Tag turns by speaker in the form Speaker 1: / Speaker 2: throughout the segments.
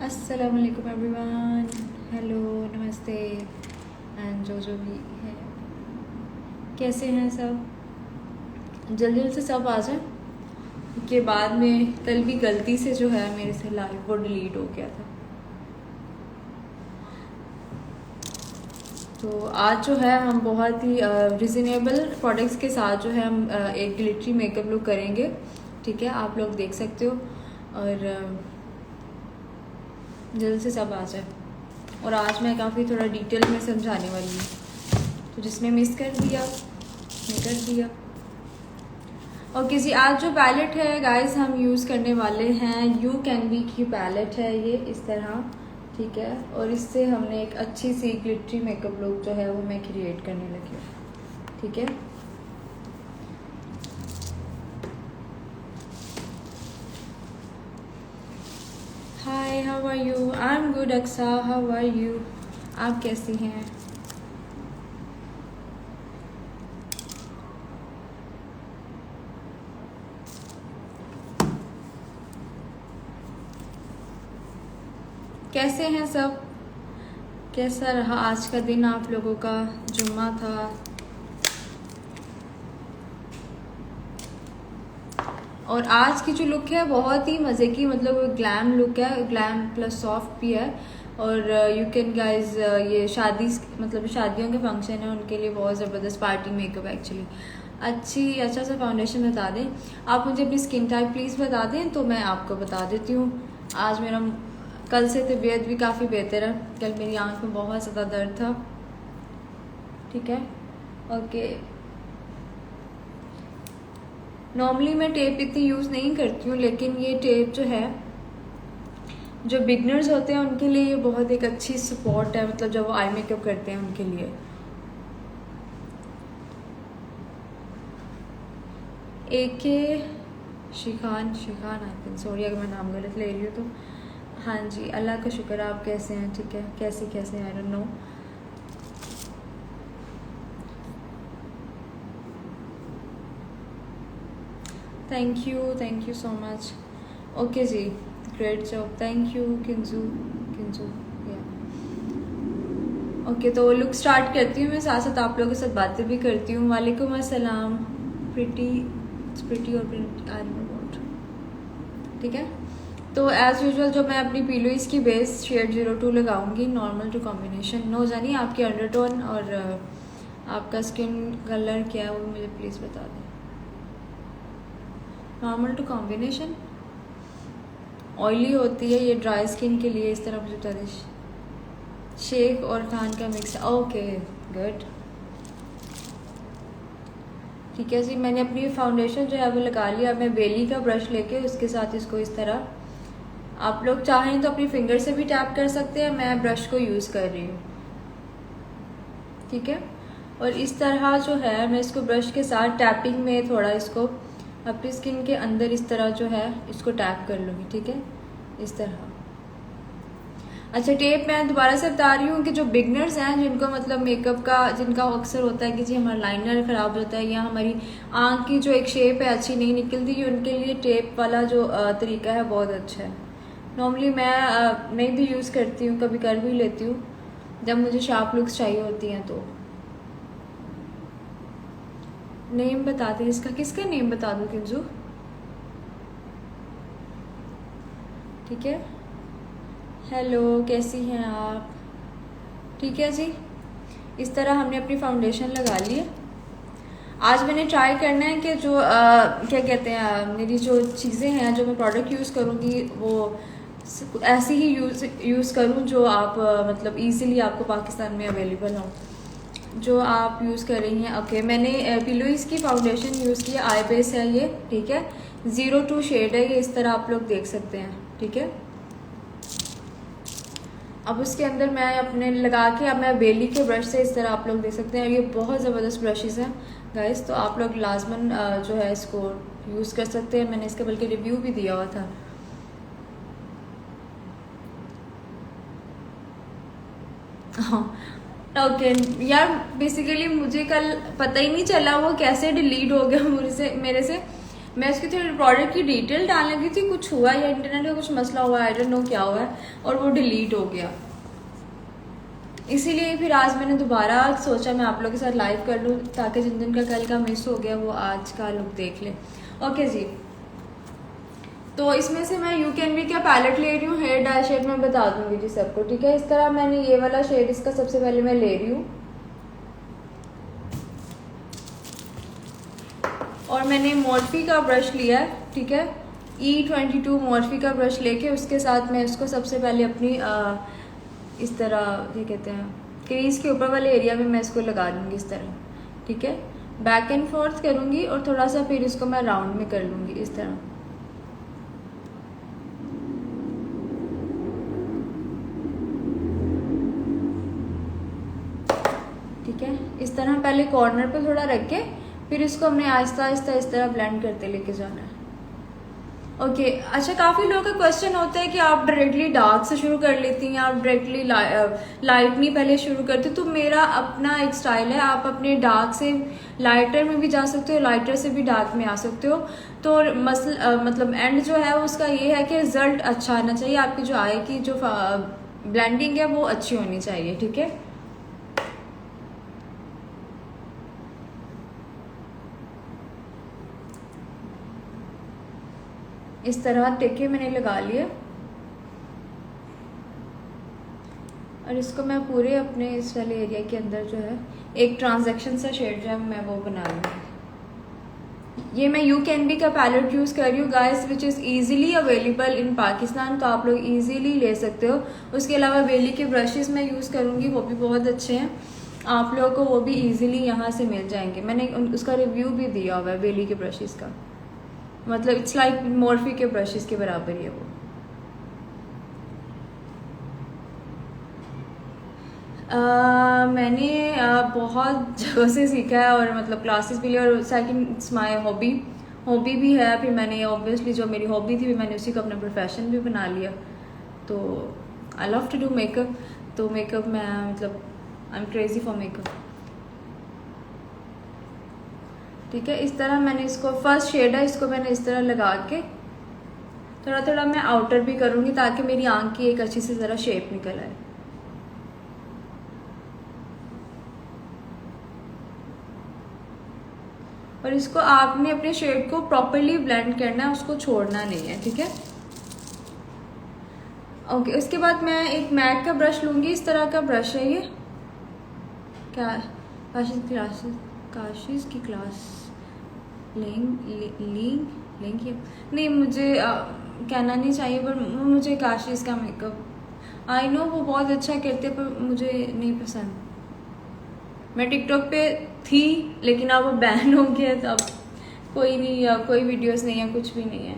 Speaker 1: अस्सलाम वालेकुम everyone, hello, नमस्ते एंड जो भी है, कैसे हैं सब? जल्दी जल्दी से सब आ जाए कि बाद में कल भी गलती से जो है मेरे से लाइव वो डिलीट हो गया था। तो आज जो है हम बहुत ही रिजनेबल प्रोडक्ट्स के साथ जो है हम एक ग्लिटरी मेकअप लुक करेंगे। ठीक है, आप लोग देख सकते हो और जल्द से सब आ जाए। और आज मैं काफ़ी थोड़ा डिटेल में समझाने वाली हूँ, तो जिसने मिस कर दिया मैं कर दिया। ओके जी, आज जो पैलेट है गाइस हम यूज़ करने वाले हैं यू कैन बी की पैलेट है ये इस तरह। ठीक है, और इससे हमने एक अच्छी सी ग्लिटरी मेकअप लुक जो है वो मैं क्रिएट करने लगी हूँ। ठीक है, hi, how are you? I am good Aqsa, how are you? आप कैसी हैं? कैसे हैं सब? कैसा रहा आज का दिन आप लोगों का? जुम्मा था और आज की जो लुक है बहुत ही मज़े की, मतलब ग्लैम लुक है, ग्लैम प्लस सॉफ्ट भी है। और यू कैन गाइज ये शादी मतलब शादियों के फंक्शन है उनके लिए बहुत ज़बरदस्त पार्टी मेकअप एक्चुअली। अच्छा सा फाउंडेशन बता दें आप मुझे, अपनी स्किन टाइप प्लीज़ बता दें तो मैं आपको बता देती हूँ। आज मेरा कल से तबीयत भी काफ़ी बेहतर है, कल मेरी आँख में बहुत ज़्यादा दर्द था। ठीक है, ओके। नॉर्मली मैं टेप इतनी यूज़ नहीं करती हूँ, लेकिन ये टेप जो है जो बिगनर्स होते हैं उनके लिए ये बहुत एक अच्छी सपोर्ट है, मतलब जब वो आई मेकअप करते हैं उनके लिए। शिखान आई थिंक, सॉरी अगर मैं नाम गलत ले रही हूँ तो। हाँ जी, अल्लाह का शुक्र, आप कैसे हैं? ठीक है, कैसे I don't know. Thank you so much. Okay जी, ग्रेट जॉब, थैंक यू किंजू या। ओके, तो लुक स्टार्ट करती हूँ मैं, साथ साथ आप लोगों के साथ बातें भी करती हूँ। वालेकुम अस्सलाम, प्रिटी और प्रिटी। ठीक है, तो एज़ यूजुअल जो मैं अपनी पीलोइस की बेस शेड 02 लगाऊंगी, नॉर्मल टू कॉम्बिनेशन। नो जानिए आपके अंडरटोन और आपका स्किन कलर क्या है वो मुझे प्लीज़ बता दें। नॉर्मल टू कॉम्बिनेशन ऑयली होती है ये, ड्राई स्किन के लिए इस तरह मुझे बता दें। शेख और खान का मिक्स, ओके गुड। ठीक है जी, मैंने अपनी फाउंडेशन जो है वो लगा लिया। मैं बेली का ब्रश लेके उसके साथ इसको इस तरह, आप लोग चाहें तो अपनी फिंगर से भी टैप कर सकते हैं, मैं ब्रश को यूज़ कर रही हूँ। ठीक है, और इस तरह जो है मैं इसको ब्रश के साथ टैपिंग में थोड़ा इसको अपनी स्किन के अंदर इस तरह जो है इसको टैप कर लूँगी। ठीक है, इस तरह। अच्छा, टेप मैं दोबारा से बता रही हूँ कि जो बिगनर्स हैं जिनको मतलब मेकअप का जिनका अक्सर होता है कि जी हमारा लाइनर ख़राब होता है या हमारी आँख की जो एक शेप है अच्छी नहीं निकलती, उनके लिए टेप वाला जो तरीका है बहुत अच्छा है। नॉर्मली मैं नहीं भी यूज़ करती हूँ, कभी कर भी लेती हूँ जब मुझे शार्प लुक्स चाहिए होती हैं। तो नेम बता दें इसका, किसका नेम बता दूँ किंजू? ठीक है, हेलो, कैसी हैं आप? ठीक है जी, इस तरह हमने अपनी फाउंडेशन लगा ली है। आज मैंने ट्राई करना है कि जो क्या कहते हैं मेरी जो चीज़ें हैं जो मैं प्रोडक्ट यूज़ करूँगी वो ऐसी ही यूज़ करूँ जो आप मतलब इजीली आपको पाकिस्तान में अवेलेबल हो, जो आप यूज़ कर रही हैं। ओके, मैंने पिलोइस की फाउंडेशन यूज़ की है, आई बेस है ये। ठीक है, 02 शेड है ये, इस तरह आप लोग देख सकते हैं। ठीक है, अब उसके अंदर मैं अपने लगा के अब मैं बेली के ब्रश से इस तरह आप लोग देख सकते हैं। ये बहुत ज़बरदस्त ब्रशेज़ हैं गाइस, तो आप लोग लाजमन जो है इसको यूज़ कर सकते हैं। मैंने इसका बल्कि रिव्यू भी दिया हुआ था। हाँ, ओके यार, बेसिकली मुझे कल पता ही नहीं चला वो कैसे डिलीट हो गया मेरे से। मैं इसकी थोड़ी प्रोडक्ट की डिटेल डालने लगी थी, कुछ हुआ या इंटरनेट का कुछ मसला हुआ, आई डोंट नो क्या हुआ है, और वो डिलीट हो गया। इसीलिए फिर आज मैंने दोबारा सोचा मैं आप लोगों के साथ लाइव कर लूँ, ताकि जिन दिन का कल का मिस हो गया वो आज का लुक देख लें। ओके जी, तो इसमें से मैं यू कैन बी का पैलेट ले रही हूँ, हेयर डाई शेड में बता दूंगी जी सबको, ठीक है। इस तरह मैंने ये वाला शेड इसका सबसे पहले मैं ले रही हूँ, और मैंने मोर्फी का ब्रश लिया है, ठीक है। E22 मोर्फी का ब्रश लेके उसके साथ मैं इसको सबसे पहले अपनी इस तरह क्या कहते हैं क्रीज के ऊपर वाले एरिया में मैं इसको लगा दूंगी इस तरह, ठीक है। बैक एंड फोर्थ करूंगी और थोड़ा सा फिर इसको मैं राउंड में कर लूंगी इस तरह, ठीक है। इस तरह पहले कॉर्नर पे थोड़ा रख के फिर इसको हमने आहिस्ता आहिस्ता इस तरह ब्लेंड करते लेके जाना है। ओके अच्छा, काफ़ी लोगों का क्वेश्चन होता है कि आप डायरेक्टली डार्क से शुरू कर लेती हैं, आप डायरेक्टली लाइट नहीं पहले शुरू करते। तो मेरा अपना एक स्टाइल है, आप अपने डार्क से लाइटर में भी जा सकते हो, लाइटर से भी डार्क में आ सकते हो। तो मतलब एंड जो है उसका ये है कि रिजल्ट अच्छा आना चाहिए, आपकी जो आई की जो ब्लेंडिंग है वो अच्छी होनी चाहिए, ठीक है। इस तरह टिके मैंने लगा लिया, और इसको मैं पूरे अपने इस वाले एरिया के अंदर जो है एक ट्रांजैक्शन सा शेड जो है मैं वो बना लूँगी। ये मैं यू कैन बी का पैलेट यूज़ कर रही हूँ guys, which is easily available in Pakistan, तो आप लोग ईजिली ले सकते हो। उसके अलावा वेली के ब्रशेस मैं यूज़ करूँगी, वो भी बहुत अच्छे हैं, आप लोगों को वो भी ईजिली यहाँ से मिल जाएंगे। मैंने उसका रिव्यू भी दिया हुआ है वेली के ब्रशेस का, मतलब इट्स लाइक मोर्फी के ब्रशेस के बराबर ही है वो। मैंने बहुत जगह से सीखा है, और मतलब क्लासेस भी लिया, और सेकंड इट्स माय हॉबी भी है। फिर मैंने ऑब्वियसली जो मेरी हॉबी थी मैंने उसी को अपना प्रोफेशन भी बना लिया। तो I love to do makeup, तो मेकअप मैं मतलब I am crazy for makeup, ठीक है। इस तरह मैंने इसको फर्स्ट शेड है, इसको मैंने इस तरह लगा के थोड़ा थोड़ा मैं आउटर भी करूँगी ताकि मेरी आंख की एक अच्छी सी ज़रा शेप निकल आए। और इसको आपने अपने शेड को प्रॉपरली ब्लेंड करना है, उसको छोड़ना नहीं है, ठीक है। ओके, उसके बाद मैं एक मैट का ब्रश लूँगी, इस तरह का ब्रश है ये, क्या काशीज की क्लास लेंगे नहीं, मुझे कहना नहीं चाहिए, पर मुझे काशीज का मेकअप आई नो वो बहुत अच्छा करते, पर मुझे नहीं पसंद। मैं टिकटॉक पे थी लेकिन अब वो बैन हो गया, तो अब कोई नहीं, कोई वीडियोस नहीं है, कुछ भी नहीं है,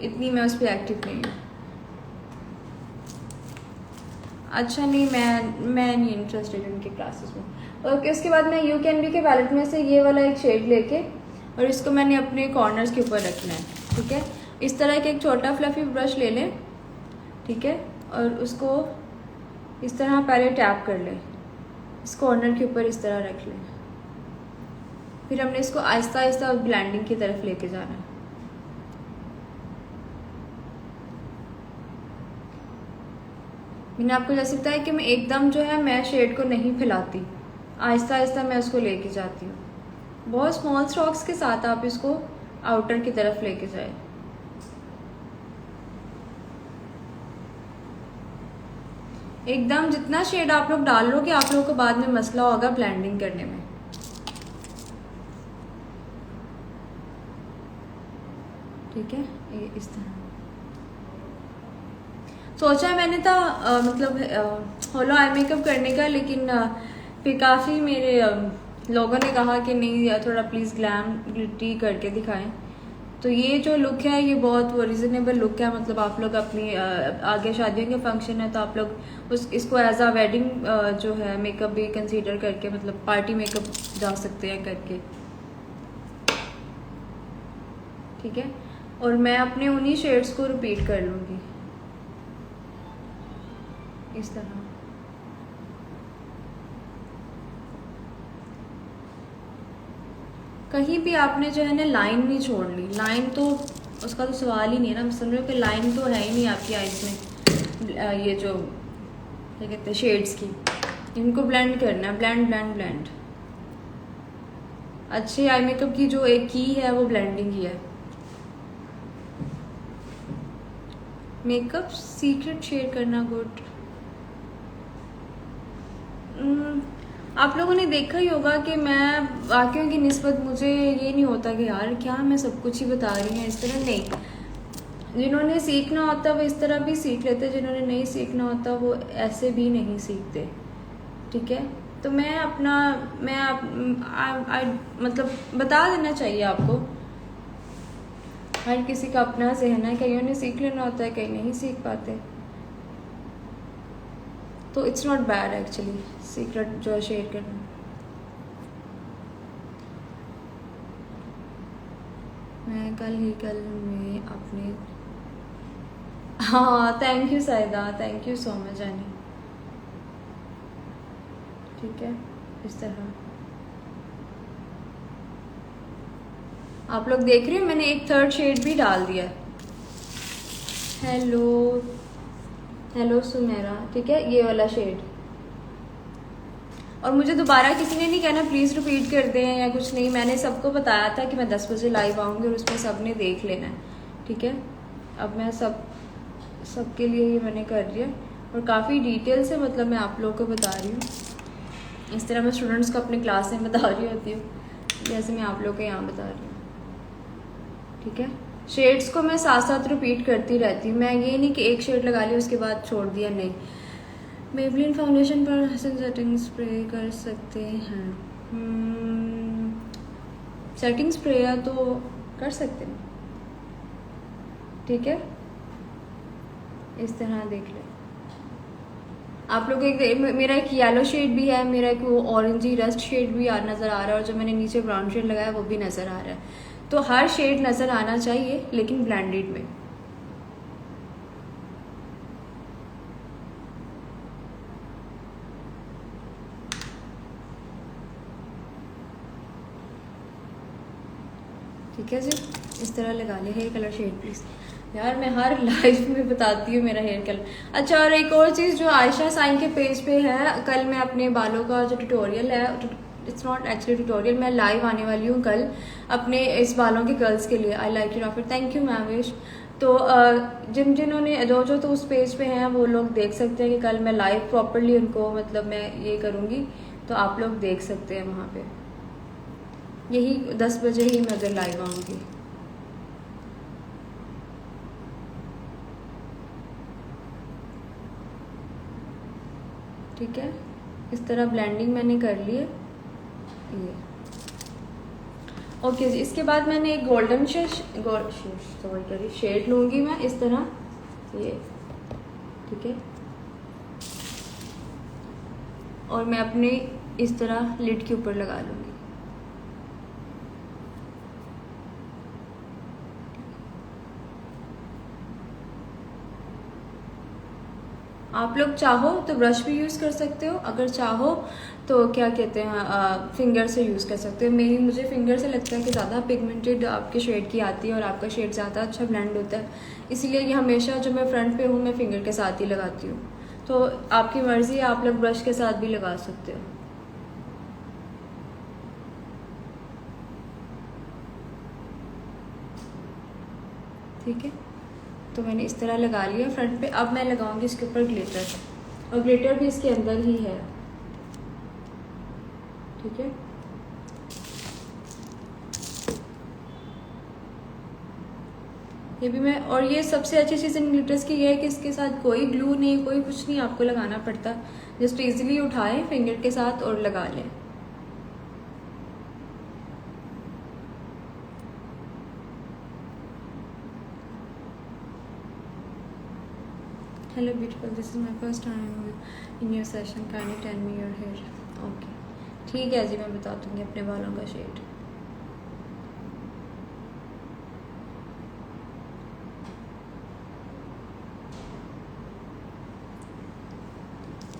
Speaker 1: इतनी मैं उस पर एक्टिव नहीं हूँ। अच्छा नहीं, मैं नहीं इंटरेस्टेड उनके क्लासेस में। ओके, उसके बाद मैं यू कैन बी के पैलेट में से ये वाला एक शेड लेके और इसको मैंने अपने कॉर्नर्स के ऊपर रखना है, ठीक है। इस तरह का एक छोटा फ्लफी ब्रश ले लें, ठीक है, और उसको इस तरह पहले टैप कर लें, इस कॉर्नर के ऊपर इस तरह रख लें, फिर हमने इसको आहिस्ता आहिस्ता ब्लेंडिंग की तरफ लेके जाना है। मैंने आपको जैसे बताया कि मैं एकदम जो है मैं शेड को नहीं फैलाती, आहिस्ता आहिस्ता मैं उसको लेके जाती हूँ। बहुत स्मॉल स्ट्रोक्स के साथ आप इसको आउटर की तरफ लेके जाए। एकदम जितना शेड आप लोग डाल लोगे आप लोगों को बाद में मसला होगा ब्लेंडिंग करने में, ठीक है। ये इस तरह सोचा मैंने था मतलब होलो आई मेकअप करने का, लेकिन फिर काफ़ी मेरे लोगों ने कहा कि नहीं थोड़ा प्लीज़ ग्लैम ग्लिटी करके दिखाएं। तो ये जो लुक है ये बहुत वो रिजनेबल लुक है, मतलब आप लोग अपनी आगे शादियों के फंक्शन है तो आप लोग इसको एज अ वेडिंग जो है मेकअप भी कंसीडर करके, मतलब पार्टी मेकअप जा सकते हैं करके, ठीक है। और मैं अपने उन्हीं शेड्स को रिपीट कर लूँगी इस तरह। कहीं भी आपने जो है ना लाइन नहीं छोड़ ली। लाइन तो उसका तो सवाल ही नहीं है ना। मैं समझ रही हूँ कि लाइन तो है ही नहीं आपकी आइज़ में। ये जो क्या कहते हैं शेड्स की, इनको ब्लेंड करना है। Blend blend blend. अच्छे आई मेकअप की जो एक की है वो ब्लेंडिंग ही है। मेकअप सीक्रेट शेयर करना गुड। आप लोगों ने देखा ही होगा कि मैं बाकियों की निस्बत मुझे ये नहीं होता कि यार क्या मैं सब कुछ ही बता रही हूँ, इस तरह नहीं। जिन्होंने सीखना होता वो इस तरह भी सीख लेते, जिन्होंने नहीं सीखना होता वो ऐसे भी नहीं सीखते। ठीक है, तो मैं अपना मतलब बता देना चाहिए आपको। हर किसी का अपना जहन है, कईयों ने सीख लेना होता है, कई नहीं सीख पाते। तो it's not bad actually secret जो शेयर करना। मैं कल में अपने हाँ thank you Saida, thank you so much जानी। ठीक है, इस तरह आप लोग देख रहे हो मैंने एक थर्ड शेड भी डाल दिया है। हेलो सुमेरा। ठीक है, ये वाला शेड। और मुझे दोबारा किसी ने नहीं कहना प्लीज़ रिपीट कर दें या कुछ नहीं। मैंने सबको बताया था कि मैं 10 बजे लाइव आऊँगी और उसमें सब ने देख लेना है। ठीक है, अब मैं सबके लिए ये मैंने कर दिया और काफ़ी डिटेल से मतलब मैं आप लोगों को बता रही हूँ। इस तरह मैं स्टूडेंट्स को अपने क्लास में बता रही होती हूँ जैसे मैं आप लोगों को यहाँ बता रही हूँ। ठीक है, शेड्स को मैं साथ साथ रिपीट करती रहती हूँ। मैं ये नहीं कि एक शेड लगा लिया उसके बाद छोड़ दिया, नहीं। मेबलिन फाउंडेशन पर सेटिंग स्प्रे कर सकते हैं। सेटिंग स्प्रे तो कर सकते हैं। ठीक है, इस तरह देख ले आप लोग। मेरा एक येलो शेड भी है, मेरा एक वो ऑरेंजी रस्ट शेड भी नज़र आ रहा है और जो मैंने नीचे ब्राउन शेड लगाया वो भी नज़र आ रहा है। तो हर शेड नज़र आना चाहिए लेकिन ब्लेंडेड में। ठीक है जी, इस तरह लगा ले। Hair colour shade please. यार मैं हर लाइफ में बताती हूँ मेरा हेयर कलर। अच्छा, और एक और चीज़ जो आयशा साइन के पेज पे है, कल मैं अपने बालों का जो ट्यूटोरियल है, इट्स नॉट एक्चुअली ट्यूटोरियल, मैं लाइव आने वाली हूँ कल अपने इस बालों के कर्ल्स के लिए। I like your offer, thank you मैविश। तो जिन्होंने जो तो उस पेज पे हैं वो लोग देख सकते हैं कि कल मैं लाइव प्रॉपरली उनको मतलब मैं ये करूँगी, तो आप लोग देख सकते हैं वहाँ पे। यही 10 बजे ही मैं उधर लाइव आऊँगी। ठीक है, इस तरह ब्लेंडिंग मैंने कर ली है ये। ओके जी, इसके बाद मैंने एक गोल्डन शेड लूँगी मैं इस तरह ये। ठीक है, और मैं अपने इस तरह लिड के ऊपर लगा लूँगी। आप लोग चाहो तो ब्रश भी यूज़ कर सकते हो, अगर चाहो तो क्या कहते हैं फिंगर से यूज़ कर सकते हो। मुझे फिंगर से लगता है कि ज़्यादा पिगमेंटेड आपके शेड की आती है और आपका शेड ज़्यादा अच्छा ब्लेंड होता है, इसीलिए ये हमेशा जो मैं फ्रंट पे हूँ मैं फिंगर के साथ ही लगाती हूँ। तो आपकी मर्ज़ी है, आप लोग ब्रश के साथ भी लगा सकते हो। ठीक है, तो मैंने इस तरह लगा लिया फ्रंट पे। अब मैं लगाऊंगी इसके ऊपर ग्लिटर, और ग्लिटर भी इसके अंदर ही है। ठीक है, ये भी मैं, और ये सबसे अच्छी चीज़ इन ग्लिटर्स की ये है कि इसके साथ कोई ग्लू नहीं, कोई कुछ नहीं आपको लगाना पड़ता। जस्ट इजीली उठाएं फिंगर के साथ और लगा लें। Hello beautiful, this is my first time in your session, kindly tell me your hair. Okay ठीक है जी, मैं बता दूँगी अपने बालों का शेड।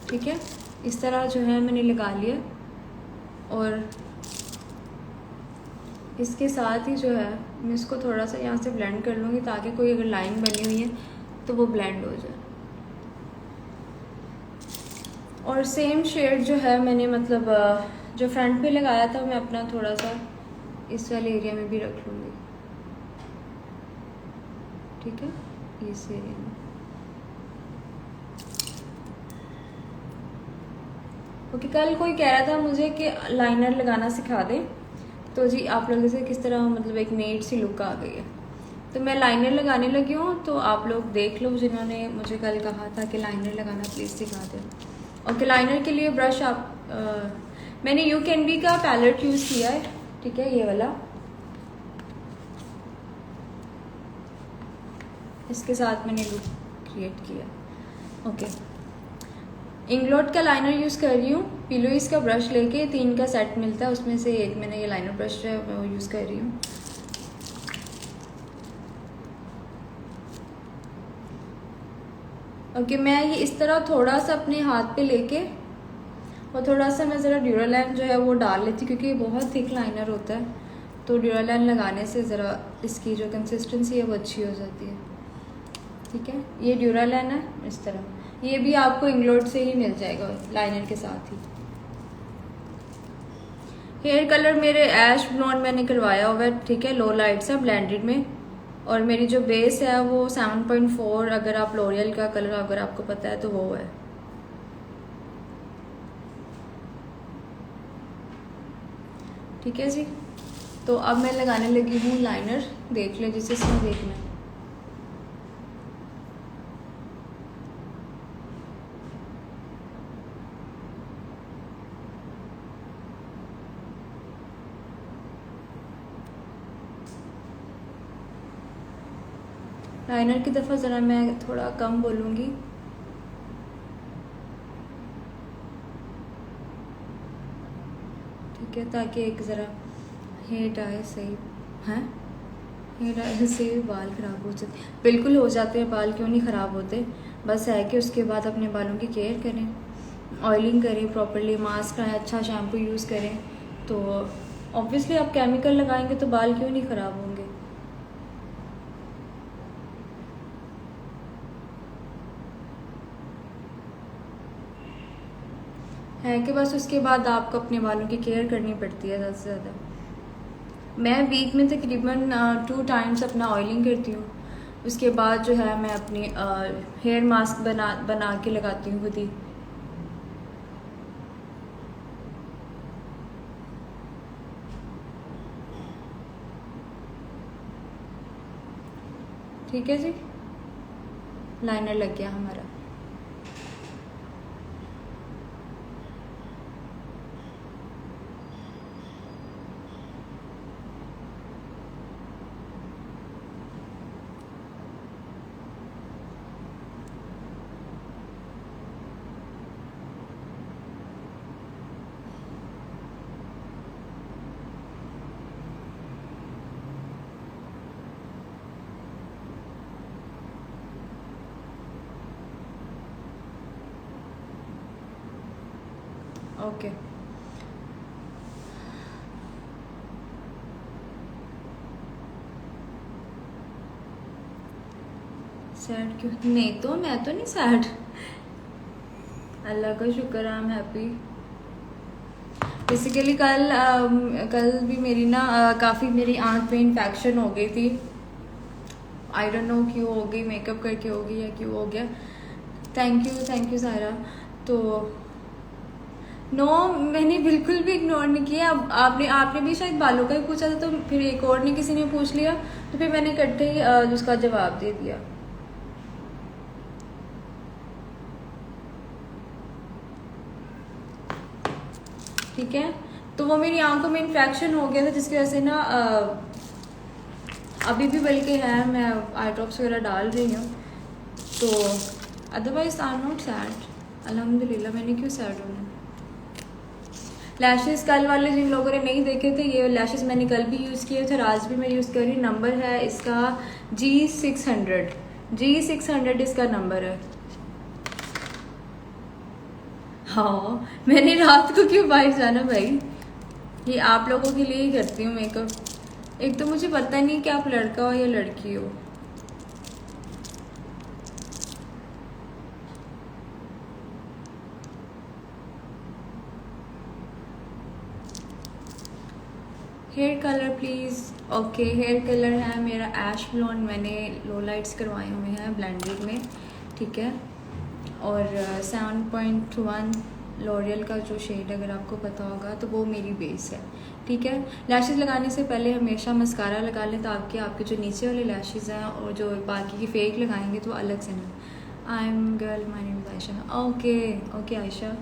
Speaker 1: ठीक है, इस तरह जो है मैंने लगा लिया और इसके साथ ही जो है मैं इसको थोड़ा सा यहाँ से ब्लेंड कर लूँगी ताकि कोई अगर लाइन बनी हुई है तो वो ब्लेंड हो जाए। और सेम शेड जो है मैंने मतलब जो फ्रंट पे लगाया था मैं अपना थोड़ा सा इस वाले एरिया में भी रख लूँगी, ठीक है, इस एरिया में। ओके, कल कोई कह रहा था मुझे कि लाइनर लगाना सिखा दे, तो जी आप लोगों से किस तरह मतलब एक नेट सी लुक आ गई है। तो मैं लाइनर लगाने लगी हूँ, तो आप लोग देख लो जिन्होंने मुझे कल कहा था कि लाइनर लगाना प्लीज़ सिखा दें। ओके, लाइनर के लिए ब्रश मैंने यू कैन बी का पैलेट यूज़ किया है, ठीक है, ये वाला। इसके साथ मैंने लुक क्रिएट किया। ओके, इंग्लोट का लाइनर यूज़ कर रही हूँ। पिलोइस का ब्रश लेके 3 का सेट मिलता है, उसमें से एक मैंने ये लाइनर ब्रश है वो यूज़ कर रही हूँ। ओके, मैं ये इस तरह थोड़ा सा अपने हाथ पे लेके और थोड़ा सा मैं ज़रा ड्यूरालाइन जो है वो डाल लेती हूँ, क्योंकि ये बहुत थिक लाइनर होता है, तो ड्यूरालाइन लगाने से ज़रा इसकी जो कंसिस्टेंसी है वो अच्छी हो जाती है, ठीक है। ये ड्यूरालाइन है इस तरह, ये भी आपको इंग्लोट से ही मिल जाएगा लाइनर के साथ ही। हेयर कलर मेरे ऐश ब्लॉन्ड मैंने करवाया हुआ है, ठीक है, लो लाइट सा ब्लेंडेड में। और मेरी जो बेस है वो 7.4, अगर आप लॉरियल का कलर अगर आपको पता है तो वो है। ठीक है जी, तो अब मैं लगाने लगी हूँ लाइनर, देख ले जिसे इसमें देखना है। लाइनर की दफ़ा ज़रा मैं थोड़ा कम बोलूँगी, ठीक है, ताकि एक ज़रा हेयर आए सही हैं। हेयर आए से बाल ख़राब हो जाते, बिल्कुल हो जाते हैं बाल, क्यों नहीं ख़राब होते, बस है कि उसके बाद अपने बालों की केयर करें, ऑयलिंग करें प्रॉपरली, मास्क लगाएं, अच्छा शैम्पू यूज़ करें, तो ऑब्वियसली आप केमिकल लगाएंगे तो बाल क्यों नहीं ख़राब होंगे। है कि बस उसके बाद आपको अपने बालों की केयर करनी पड़ती है ज़्यादा से ज़्यादा। मैं वीक में तकरीबन 2 टाइम्स अपना ऑयलिंग करती हूँ, उसके बाद जो है मैं अपनी हेयर मास्क बना के लगाती हूँ खुद ही। ठीक है जी, लाइनर लग गया हमारा। ओके, सैड क्यों? नहीं तो मैं तो नहीं सैड, अल्लाह का शुक्र, आई एम हैप्पी। बेसिकली कल भी मेरी ना काफ़ी मेरी आंख में इन्फेक्शन हो गई थी, आई डोंट नो क्यों हो गई, मेकअप करके हो गई या क्यों हो गया। थैंक यू सारा। तो नो, मैंने बिल्कुल भी इग्नोर नहीं किया। अब आपने भी शायद बालों का ही पूछा था, तो फिर एक और ने किसी ने पूछ लिया, तो फिर मैंने इकट्ठे ही उसका जवाब दे दिया। ठीक है, तो वो मेरी आंखों में इन्फेक्शन हो गया था, जिसकी वजह से ना अभी भी बल्कि है, मैं आई ड्रॉप्स वगैरह डाल रही हूँ। तो otherwise I am not sad, अल्हम्दुलिल्लाह। मैंने क्यों सैड होना। लैशेस कल वाले जिन लोगों ने नहीं देखे थे, ये लैशेस मैंने कल भी यूज़ किए थे और आज भी मैं यूज़ कर रही हूँ। नंबर है इसका G600 इसका नंबर है। हाँ, मैंने रात को क्यों बाहर जाना भाई, ये आप लोगों के लिए ही करती हूँ मेकअप। एक तो मुझे पता नहीं कि आप लड़का हो या लड़की हो। Hair colour please. Okay, hair colour है मेरा ऐश ब्लॉन्ड। मैंने लो लाइट्स करवाए हुए हैं ब्लेंडेड में, ठीक है। और 7.1 लॉरियल का जो शेड अगर आपको पता होगा तो वो मेरी बेस है, ठीक है। लैशेज़ लगाने से पहले हमेशा मस्कारा लगा लें ताकि आपके जो नीचे वाले लैशेज़ हैं और जो बाकी की फेक लगाएंगे तो अलग से ना। I am girl, my name is Ayesha. Okay okay Ayesha.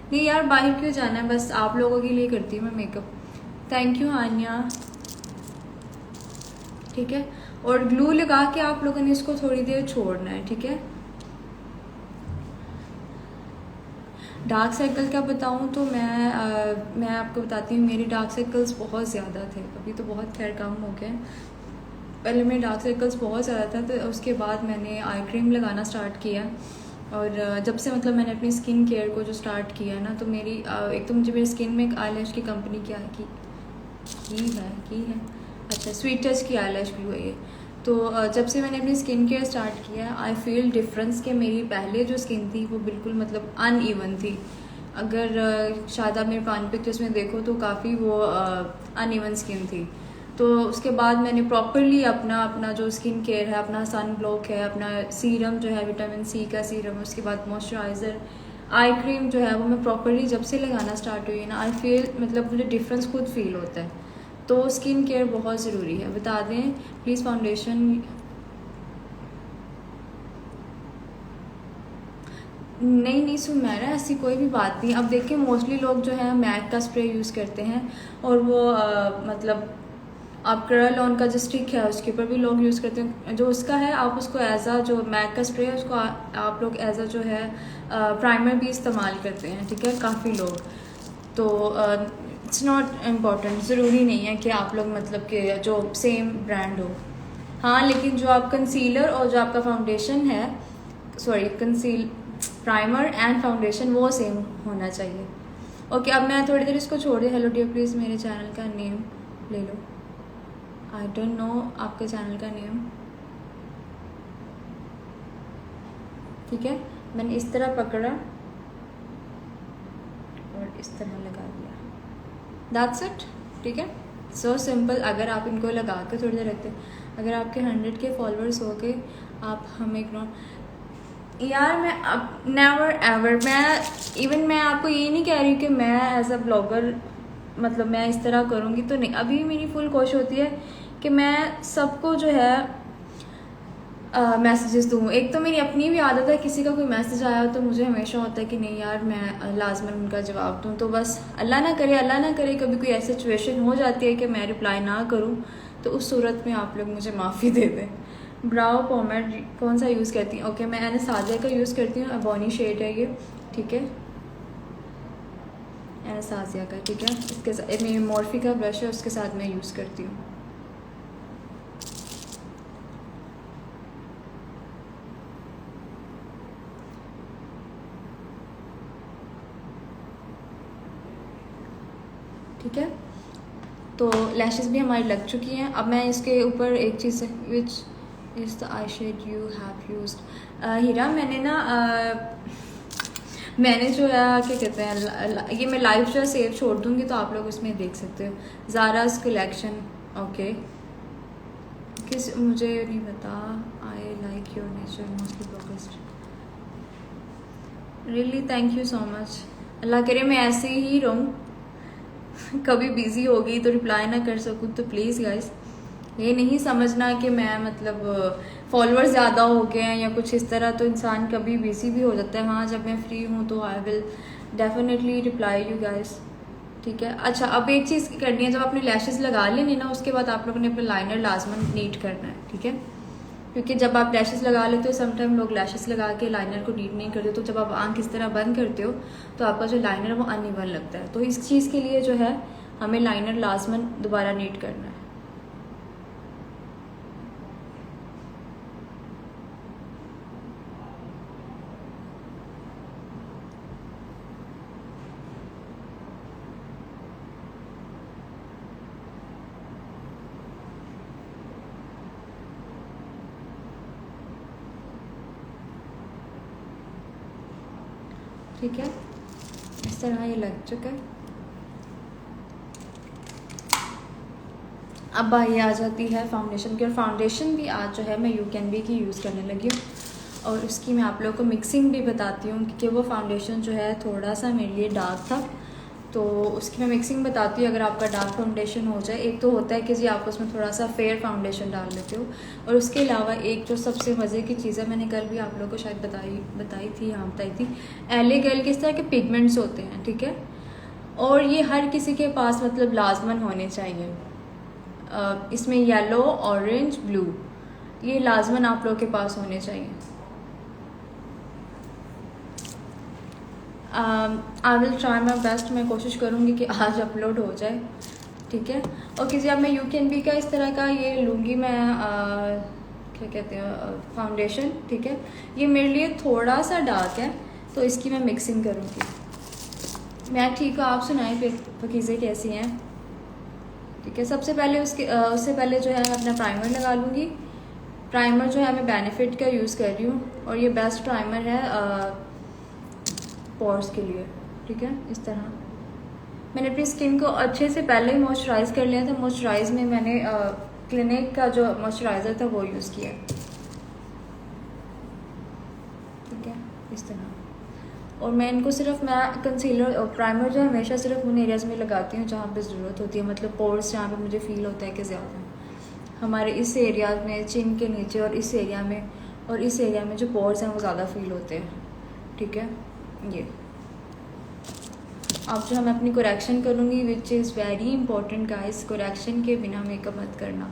Speaker 1: नहीं यार, बाहर क्यों जाना है, बस आप लोगों के लिए करती हूँ मैं मेकअप। थैंक यू आन्या, ठीक है। और ग्लू लगा के आप लोगों ने इसको थोड़ी देर छोड़ना है, ठीक है। डार्क सर्कल क्या बताऊँ तो मैं आपको बताती हूँ, मेरे डार्क सर्कल्स बहुत ज़्यादा थे, अभी तो बहुत खैर कम हो गए। पहले मेरे डार्क सर्कल्स बहुत ज़्यादा था, तो उसके बाद मैंने आई क्रीम लगाना स्टार्ट किया। और जब से मतलब मैंने अपनी स्किन केयर को जो स्टार्ट किया ना, तो मेरी एक तो मुझे मेरी स्किन में एक आईलैश की कंपनी क्या है की है अच्छा, स्वीट टच की आईलैश ग्लू है ये। तो जब से मैंने अपनी स्किन केयर स्टार्ट किया, आई फील डिफरेंस कि मेरी पहले जो स्किन थी वो बिल्कुल मतलब अनइवन थी। अगर शायद आप मेरे पानी पिक्चर्स में देखो तो काफ़ी वो अनइवन स्किन थी। तो उसके बाद मैंने प्रॉपरली अपना अपना जो स्किन केयर है, अपना सन ब्लॉक है, अपना सीरम जो है विटामिन सी का सीरम, उसके बाद मॉइस्चराइज़र, आई क्रीम जो है वो मैं प्रॉपरली जब से लगाना स्टार्ट हुई ना, आई फील मतलब मुझे डिफरेंस खुद फील होता है। तो स्किन केयर बहुत ज़रूरी है। बता दें प्लीज़ फाउंडेशन। नहीं नहीं सुमेरा, ऐसी कोई भी बात नहीं। अब देखिए मोस्टली लोग जो है मैक का स्प्रे यूज़ करते हैं, और वो मतलब आप करल ऑन का जो स्टिक है उसके ऊपर भी लोग यूज़ करते हैं। जो उसका है आप उसको एज आ जो मैक का स्प्रे है उसको आप लोग एज आ जो है प्राइमर भी इस्तेमाल करते हैं, ठीक है, काफ़ी लोग। तो इट्स नॉट इम्पॉर्टेंट, ज़रूरी नहीं है कि आप लोग मतलब कि जो सेम ब्रांड हो। हाँ, लेकिन जो आप कंसीलर और जो आपका फाउंडेशन है, सॉरी प्राइमर एंड फाउंडेशन वो सेम होना चाहिए। ओके, अब मैं थोड़ी देर इसको छोड़ दिया। हेलो डियर, प्लीज़ मेरे चैनल का नेम ले लो। आई डोंट नो आपके चैनल का नेम, ठीक है। मैंने इस तरह पकड़ा और इस तरह लगा दिया, दैट्स इट, ठीक है। So simple. अगर आप इनको लगा के थोड़ी देर रखते, अगर आपके 100 के फॉलोअर्स हो गए, आप हमें इग्नोर। यार मैं अब नेवर एवर, मैं आपको ये नहीं कह रही कि मैं एज अ ब्लॉगर मतलब मैं इस तरह करूँगी तो नहीं। अभी मेरी फुल कोशिश होती है कि मैं सबको जो है मैसेजेस दूँ। एक तो मेरी अपनी भी आदत है, किसी का कोई मैसेज आया तो मुझे हमेशा होता है कि नहीं यार मैं लाजमन उनका जवाब दूँ। तो बस अल्लाह ना करे कभी कोई ऐसी सिचुएशन हो जाती है कि मैं रिप्लाई ना करूँ, तो उस सूरत में आप लोग मुझे माफ़ी दे दें। ब्राउ पोमेड कौन सा यूज़ करती हैं? ओके, मैं एनासाजिया का यूज़ करती हूँ, अबॉनी शेड है ये, ठीक है, एनासाजिया का, ठीक है। इसके साथ मेरी मॉर्फी का ब्रश है, उसके साथ मैं यूज़ करती हूँ। ठीक है, तो लैशेस भी हमारी लग चुकी हैं। अब मैं इसके ऊपर एक चीज़, which is the eye shade you have used. Heera, मैंने ना मैंने जो है क्या कहते हैं, ये मैं लाइव जो है सेव छोड़ दूँगी तो आप लोग उसमें देख सकते हो। ज़ारा's कलेक्शन, ओके, किस मुझे नहीं पता। I like your nature mostly focused, really thank you so much. अल्लाह करे मैं ऐसे ही रहूँ, कभी बिजी हो गई तो रिप्लाई ना कर सकूँ तो प्लीज़ गाइस ये नहीं समझना कि मैं मतलब फॉलोअर्स ज़्यादा हो गए हैं या कुछ इस तरह। तो इंसान कभी बिजी भी हो जाता है। हाँ, जब मैं फ्री हूँ तो I will definitely reply you guys, ठीक है। अच्छा, अब एक चीज़ करनी है, जब आपने लैशेज़ लगा लेनी ना, उसके बाद आप लोगों ने अपना लाइनर लाजमन नीट करना है, ठीक है। क्योंकि जब आप लैशेस लगा लेते हो, समटाइम लोग लैशेस लगा के लाइनर को नीट नहीं करते, तो जब आप आंख इस तरह बंद करते हो तो आपका जो लाइनर है वो अनइवन लगता है। तो इस चीज़ के लिए जो है हमें लाइनर लाजमन दोबारा नीट करना है। ठीक है, इस तरह ये लग चुका है। अब बारी आ जाती है फाउंडेशन की, और फाउंडेशन भी आज जो है मैं यू कैन बी की यूज़ करने लगी हूँ, और उसकी मैं आप लोगों को मिक्सिंग भी बताती हूँ, क्योंकि वो फाउंडेशन जो है थोड़ा सा मेरे लिए डार्क था, तो उसकी मैं मिक्सिंग बताती हूँ। अगर आपका डार्क फाउंडेशन हो जाए, एक तो होता है कि जी आप उसमें थोड़ा सा फेयर फाउंडेशन डाल लेते हो, और उसके अलावा एक जो सबसे मज़े की चीज़ है, मैंने कल भी आप लोगों को शायद बताई थी, हाँ बताई थी, एले गैल किस तरह के पिगमेंट्स होते हैं, ठीक है, और ये हर किसी के पास मतलब लाजमन होने चाहिए। इसमें येलो, ऑरेंज, ब्लू, ये लाजमन आप लोगों के पास होने चाहिए। I will try my best, मैं कोशिश करूँगी कि आज अपलोड हो जाए, ठीक है। ओके जी, अब मैं यू कैन बी का इस तरह का ये लूँगी मैं, क्या कहते हैं, फाउंडेशन, ठीक है। ये मेरे लिए थोड़ा सा डार्क है, तो इसकी मैं मिक्सिंग करूँगी। मैं ठीक हूँ, आप सुनाएं फिर फकीज़े कैसी हैं, ठीक है। सबसे पहले उससे पहले जो है मैं अपना प्राइमर लगा लूँगी। प्राइमर जो है मैं बेनिफिट का यूज़ कर रही हूँ, और ये बेस्ट प्राइमर है पोर्स के लिए, ठीक है। इस तरह मैंने अपनी स्किन को अच्छे से पहले ही मॉइस्चराइज़ कर लिया था। मॉइस्चराइज में मैंने क्लिनिक का जो मॉइस्चराइज़र था वो यूज़ किया, ठीक है, इस तरह। और मैं इनको सिर्फ, मैं कंसीलर और प्राइमर जो है हमेशा सिर्फ उन एरियाज़ में लगाती हूँ जहाँ पे ज़रूरत होती है, मतलब पोर्स जहाँ पे मुझे फ़ील होता है कि ज़्यादा हमारे इस एरिया में, चिन के नीचे और इस एरिया में जो पोर्स हैं वो ज़्यादा फील होते हैं, ठीक है। ये अब जो मैं अपनी करेक्शन करूँगी, which is very important guys, correction के बिना मेकअप मत करना,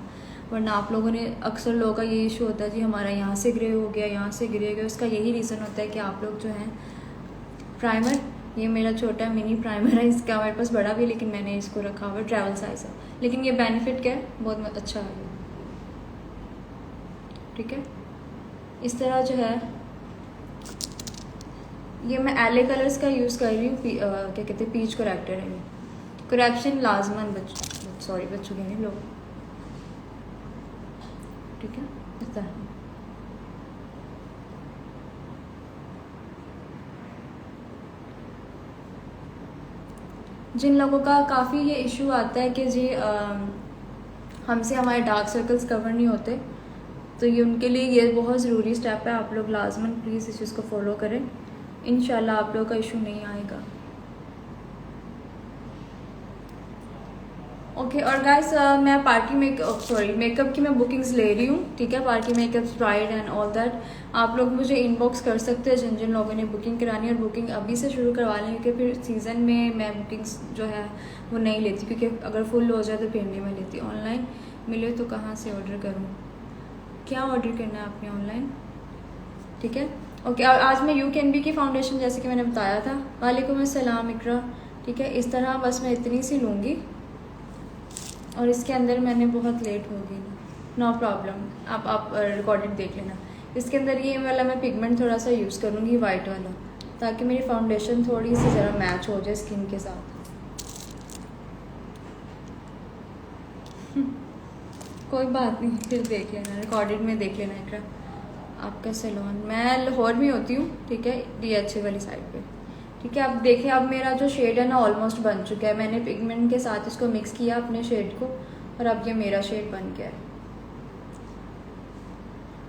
Speaker 1: वरना आप लोगों ने, अक्सर लोगों का ये इशू होता है जी हमारा यहाँ से ग्रे हो गया, यहाँ से ग्रे हो गया। उसका यही रीज़न होता है कि आप लोग जो हैं प्राइमर, ये मेरा छोटा मिनी प्राइमर है, इसका हमारे पास बड़ा भी, लेकिन मैंने इसको रखा हुआ ट्रैवल साइज़ है, लेकिन ये बेनिफिट क्या है, बहुत अच्छा है, ठीक है। इस तरह जो है ये मैं एले कलर्स का यूज़ कर रही हूँ, क्या कहते हैं, पीच करेक्टर है ये। करेक्शन लाजमन बच्चों के नहीं लोग, ठीक है, इस तरह। जिन लोगों का काफ़ी ये इशू आता है कि जी हमसे हमारे डार्क सर्कल्स कवर नहीं होते, तो ये उनके लिए ये बहुत ज़रूरी स्टेप है। आप लोग लाजमन प्लीज़ इस चीज़ को फॉलो करें, इंशाल्लाह आप लोगों का इशू नहीं आएगा। ओके, और गाइस मैं पार्टी मेकअप की मैं बुकिंग्स ले रही हूँ, ठीक है। Party makeup, bride and all that, आप लोग मुझे इनबॉक्स कर सकते हैं जिन जिन लोगों ने बुकिंग करानी है, और बुकिंग अभी से शुरू करवा लें, क्योंकि फिर सीज़न में मैं बुकिंग्स जो है वो नहीं लेती, क्योंकि अगर फुल हो जाए तो फिर नहीं मैं लेती। ऑनलाइन मिले तो कहाँ से ऑर्डर करूँ, क्या ऑर्डर करना है आपने ऑनलाइन, ठीक है। ओके, आज मैं यू कैन बी की फाउंडेशन जैसे कि मैंने बताया था। वालेकुम अस्सलाम इकरा, ठीक है। इस तरह बस मैं इतनी सी लूँगी, और इसके अंदर मैंने बहुत लेट होगी, नो प्रॉब्लम, आप रिकॉर्डेड देख लेना। इसके अंदर ये वाला मैं पिगमेंट थोड़ा सा यूज़ करूँगी, वाइट वाला, ताकि मेरी फाउंडेशन थोड़ी सी ज़रा मैच हो जाए स्किन के साथ। कोई बात नहीं, फिर देख लेना, रिकॉर्डेड में देख लेना इकरा। आपका सैलून, मैं लाहौर में होती हूँ, ठीक है, DHA वाली साइड पे, ठीक है। अब देखें, अब मेरा जो शेड है ना ऑलमोस्ट बन चुका है, मैंने पिगमेंट के साथ इसको मिक्स किया अपने शेड को, और अब ये मेरा शेड बन गया है।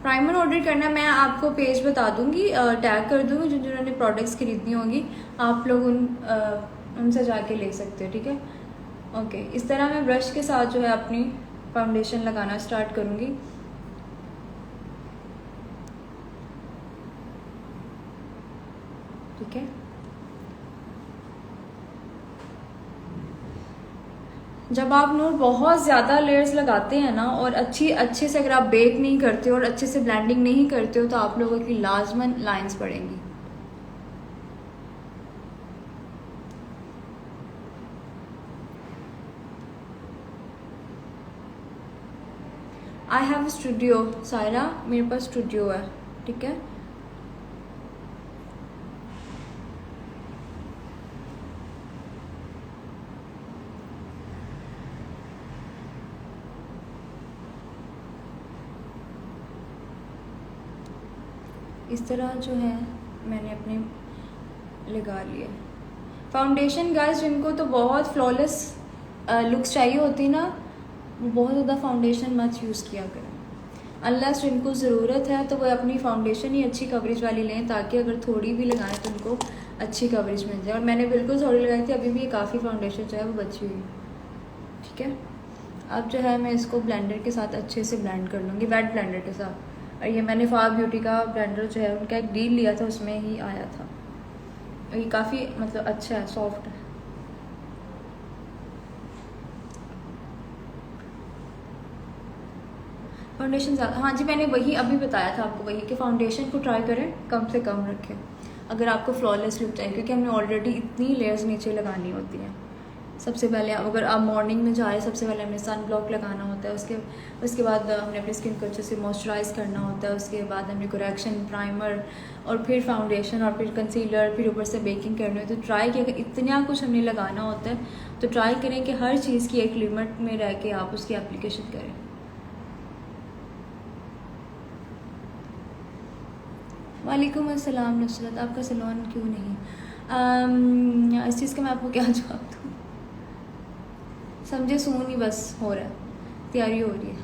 Speaker 1: प्राइमर ऑर्डर करना मैं आपको पेज बता दूंगी, टैग कर दूंगी, जिन्होंने प्रोडक्ट्स खरीदनी होगी आप लोग उनसे जाके ले सकते हो, ठीक है। ओके, इस तरह मैं ब्रश के साथ जो है अपनी फाउंडेशन लगाना स्टार्ट करूँगी। ठीक है, जब आप नूर बहुत ज़्यादा लेयर्स लगाते हैं ना, और अच्छे से अगर आप बेक नहीं करते हो और अच्छे से ब्लेंडिंग नहीं करते हो, तो आप लोगों की लाजमन लाइंस पड़ेंगी। आई हैव स्टूडियो सायरा, मेरे पास स्टूडियो है, ठीक है। इस तरह जो है मैंने अपने लगा लिया। फाउंडेशन गाइस जिनको तो बहुत फ्लॉलेस लुक्स चाहिए होती ना, वो बहुत ज़्यादा फाउंडेशन मत यूज़ किया करें। अनलेस जिनको ज़रूरत है तो वो अपनी फाउंडेशन ही अच्छी कवरेज वाली लें, ताकि अगर थोड़ी भी लगाएं तो उनको अच्छी कवरेज मिल जाए। और मैंने बिल्कुल थोड़ी लगाई थी, अभी भी काफ़ी फाउंडेशन जो है वो बची हुई है। ठीक है, अब जो है मैं इसको ब्लेंडर के साथ अच्छे से ब्लेंड कर लूँगी, वेट ब्लेंडर के साथ। और ये मैंने फार ब्यूटी का ब्लेंडर जो है उनका एक डील लिया था, उसमें ही आया था। और ये काफ़ी मतलब अच्छा है, सॉफ्ट है। फाउंडेशन ज़्यादा, हाँ जी मैंने वही अभी बताया था आपको, वही कि फाउंडेशन को ट्राई करें कम से कम रखें अगर आपको फ्लॉलेस लुक चाहिए, क्योंकि हमने ऑलरेडी इतनी लेयर्स नीचे लगानी होती हैं। सबसे पहले अगर आप मॉर्निंग में जा रहे हैं, सबसे पहले हमें सन ब्लॉक लगाना होता है, उसके बाद हमने अपनी स्किन को अच्छे से मॉइस्चराइज करना होता है, उसके बाद हमने करेक्शन, प्राइमर और फिर फाउंडेशन और फिर कंसीलर, फिर ऊपर से बेकिंग करनी होती है। तो ट्राई किया, इतना कुछ हमने लगाना होता है, तो ट्राई करें कि हर चीज़ की एक लिमिट में रह के आप उसकी एप्लीकेशन करें। वालेकुम अस्सलाम नुसरत, आपका सलोन क्यों नहीं? इस चीज़ का मैं आपको क्या जवाब दूँ? समझे, सून ही बस हो रहा है, तैयारी हो रही है।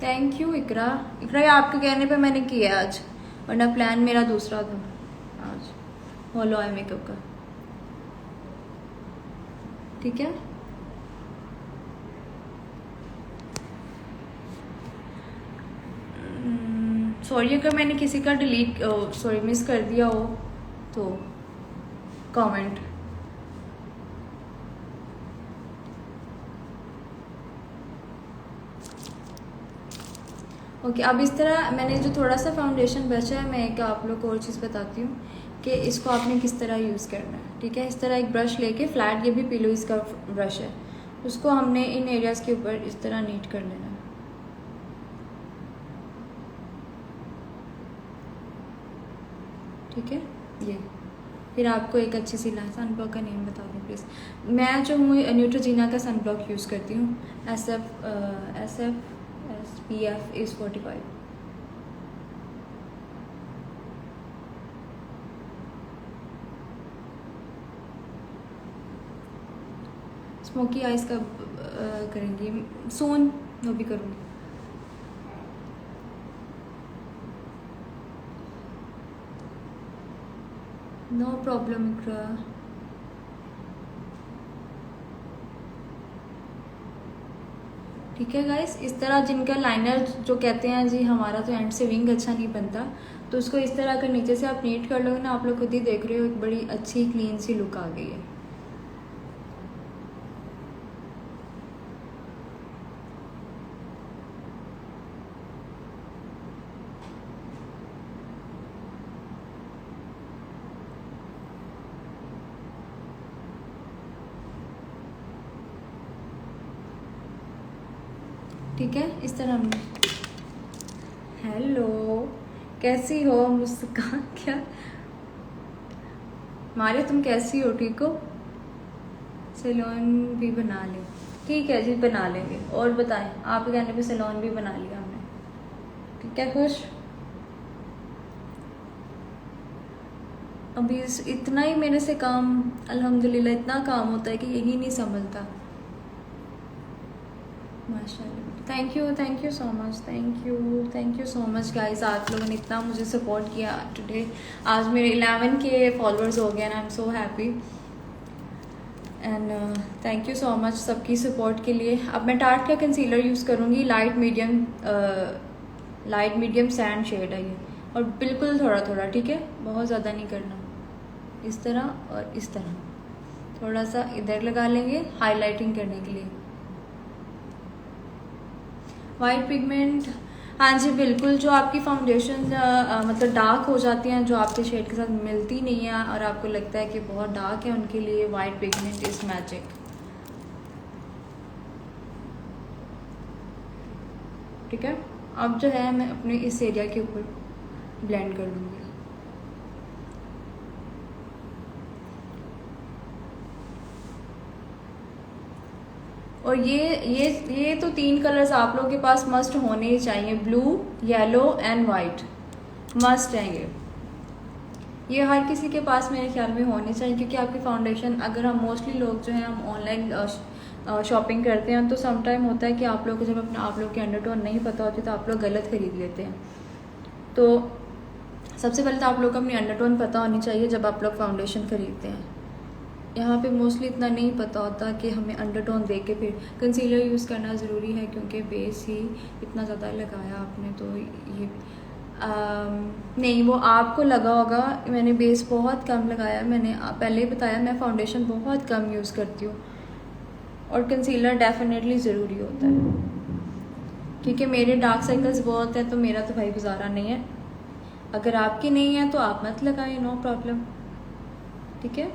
Speaker 1: थैंक यू इकरा। इकरा ये आपके कहने पे मैंने किया आज, वरना प्लान मेरा दूसरा था आज होलो आई मेकअप का। ठीक है, सॉरी अगर मैंने किसी का मिस कर दिया हो तो कमेंट। ओके, अब इस तरह मैंने जो थोड़ा सा फाउंडेशन बचा है, मैं एक आप लोग को और चीज़ बताती हूँ कि इसको आपने किस तरह यूज़ करना है। ठीक है, इस तरह एक ब्रश लेके, फ्लैट, ये भी पिलो इसका ब्रश है, उसको हमने इन एरियाज़ के ऊपर इस तरह नीट कर लेना है। ठीक है, ये फिर आपको एक अच्छी सी सन ब्लॉक का नेम बता दूँ प्लीज़। मैं जो हूँ न्यूट्रोजीना का सन ब्लॉक यूज़ करती हूँ, SPF is 45। स्मोकी आइज का करेंगी सोन, वो भी करूँगी। नो प्रॉब्लम इकरा। ठीक है गाइस, इस तरह जिनका लाइनर जो कहते हैं जी हमारा तो एंड से विंग अच्छा नहीं बनता, तो उसको इस तरह अगर नीचे से आप नीट कर लोगे ना, आप लोग खुद ही देख रहे हो एक बड़ी अच्छी क्लीन सी लुक आ गई है। ठीक है, इस तरह हमने। हेलो, कैसी हो मुस्कान? क्या मारे, तुम कैसी हो? ठीक हो? सैलून भी बना ले, ठीक है जी बना लेंगे। और बताएं, आपके कहने पे सैलून भी बना लिया हमने। ठीक है, खुश? अभी इतना ही मेरे से काम, अल्हम्दुलिल्लाह इतना काम होता है कि यही नहीं संभलता। माशाल्लाह, thank you so much, thank you so much guys. आप लोगों ने इतना मुझे सपोर्ट किया टुडे। आज मेरे 11 के फॉलोअर्स हो गए and I am so happy and thank you so much सबकी सपोर्ट के लिए। अब मैं टार्ट का कंसीलर यूज़ करूँगी, लाइट मीडियम सैंड शेड है ये, और बिल्कुल थोड़ा थोड़ा, ठीक है, बहुत ज़्यादा नहीं करना। इस तरह और इस तरह थोड़ा सा इधर लगा लेंगे हाईलाइटिंग करने के लिए। वाइट पिगमेंट, हाँ जी बिल्कुल, जो आपकी फाउंडेशन मतलब डार्क हो जाती हैं, जो आपके शेड के साथ मिलती नहीं है और आपको लगता है कि बहुत डार्क है, उनके लिए वाइट पिगमेंट इज मैजिक। ठीक है, अब जो है मैं अपने इस एरिया के ऊपर ब्लेंड कर लूँगी। और ये तो 3 कलर्स आप लोगों के पास मस्ट होने ही चाहिए, blue, yellow and white, must हैं ये। ये हर किसी के पास मेरे ख्याल में होनी चाहिए, क्योंकि आपकी फाउंडेशन, अगर हम मोस्टली लोग जो हैं हम ऑनलाइन शॉपिंग करते हैं, तो सम टाइम होता है कि आप लोग को जब अपने आप लोग के अंडरटोन नहीं पता होती तो आप लोग गलत खरीद लेते हैं। तो सबसे पहले तो आप लोग को अपनी अंडरटोन पता होनी चाहिए जब आप लोग फाउंडेशन खरीदते हैं। यहाँ पे मोस्टली इतना नहीं पता होता कि हमें अंडरटोन दे के फिर कंसीलर यूज़ करना ज़रूरी है, क्योंकि बेस ही इतना ज़्यादा लगाया आपने, तो ये नहीं, वो आपको लगा होगा। मैंने बेस बहुत कम लगाया, मैंने पहले ही बताया मैं फाउंडेशन बहुत कम यूज़ करती हूँ, और कंसीलर डेफिनेटली ज़रूरी होता है, क्योंकि मेरे डार्क सर्कल्स बहुत हैं, तो मेरा तो भाई गुजारा नहीं है। अगर आपकी नहीं है तो आप मत लगाएं, नो प्रॉब्लम, ठीक है।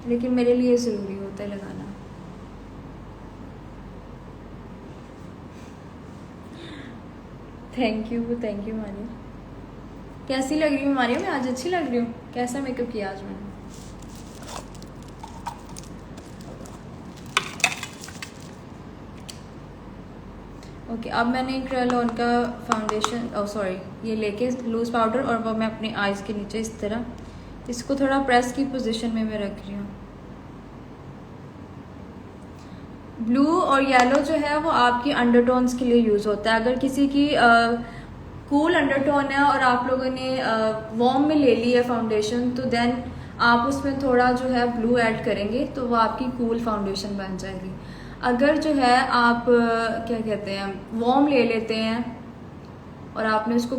Speaker 1: लेकिन मेरे लिए ज़रूरी होता है लगाना। Thank you Maria. कैसी लग रही हूँ मारिया? मैं आज अच्छी लग रही हूँ? कैसा मेकअप किया आज मैंने? ओके, अब मैंने क्रेलॉन का फाउंडेशन ये लेके लूज़ पाउडर, और वो मैं अपने आईज़ के नीचे इस तरह इसको थोड़ा प्रेस की पोजीशन में मैं रख रही हूँ। ब्लू और येलो जो है वो आपकी अंडरटोन्स के लिए यूज़ होता है। अगर किसी की कूल अंडरटोन है और आप लोगों ने वार्म में ले ली है फाउंडेशन, तो देन आप उसमें थोड़ा जो है ब्लू ऐड करेंगे तो वो आपकी कूल फाउंडेशन बन जाएगी। अगर जो है आप क्या कहते हैं, वार्म ले लेते हैं और आपने उसको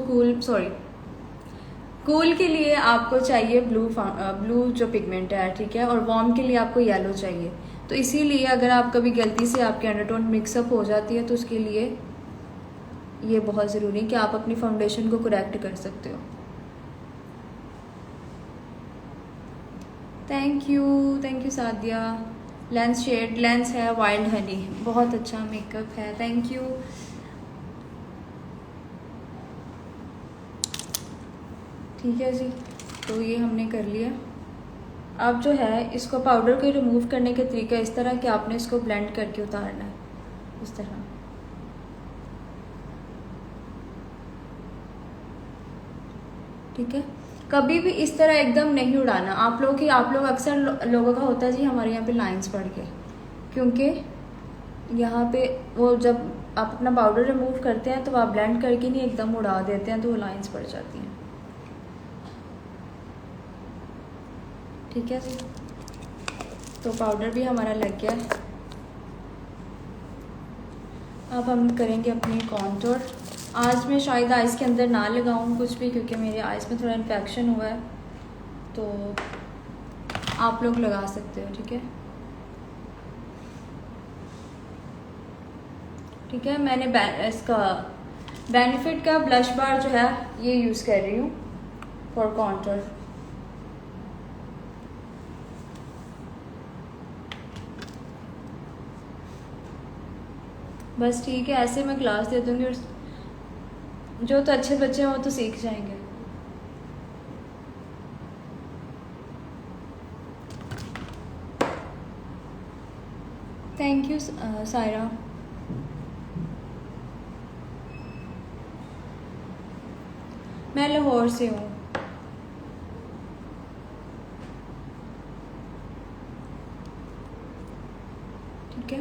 Speaker 1: कूल के लिए आपको चाहिए ब्लू जो पिगमेंट है, ठीक है, और वार्म के लिए आपको येलो चाहिए। तो इसीलिए अगर आप कभी गलती से आपके अंडरटोन मिक्सअप हो जाती है तो उसके लिए ये बहुत ज़रूरी है कि आप अपनी फाउंडेशन को करेक्ट कर सकते हो। Thank you Sadia. लेंस है वाइल्ड हनी, बहुत अच्छा मेकअप है, थैंक यू। ठीक है जी, तो ये हमने कर लिया। अब जो है इसको पाउडर को रिमूव करने का तरीका इस तरह कि आपने इसको ब्लेंड करके उतारना है, इस तरह। ठीक है, कभी भी इस तरह एकदम नहीं उड़ाना। आप लोग अक्सर लोगों का होता है जी हमारे यहाँ पे लाइंस पड़ गए, क्योंकि यहाँ पे वो जब आप अपना पाउडर रिमूव करते हैं तो आप ब्लेंड करके नहीं एकदम उड़ा देते हैं, तो वो लाइंस पड़ जाती हैं। ठीक है जी, तो पाउडर भी हमारा लग गया। अब हम करेंगे अपनी कॉन्टोर। आज मैं शायद आइज़ के अंदर ना लगाऊं कुछ भी, क्योंकि मेरे आइज़ में थोड़ा इन्फेक्शन हुआ है, तो आप लोग लगा सकते हो। ठीक है, मैंने इसका बेनिफिट का ब्लश बार जो है ये यूज़ कर रही हूँ फॉर कॉन्टोर। बस ठीक है, ऐसे मैं क्लास दे दूँगी और जो तो अच्छे बच्चे हैं वो तो सीख जाएंगे। Thank you Saira. मैं लाहौर से हूँ। ठीक है,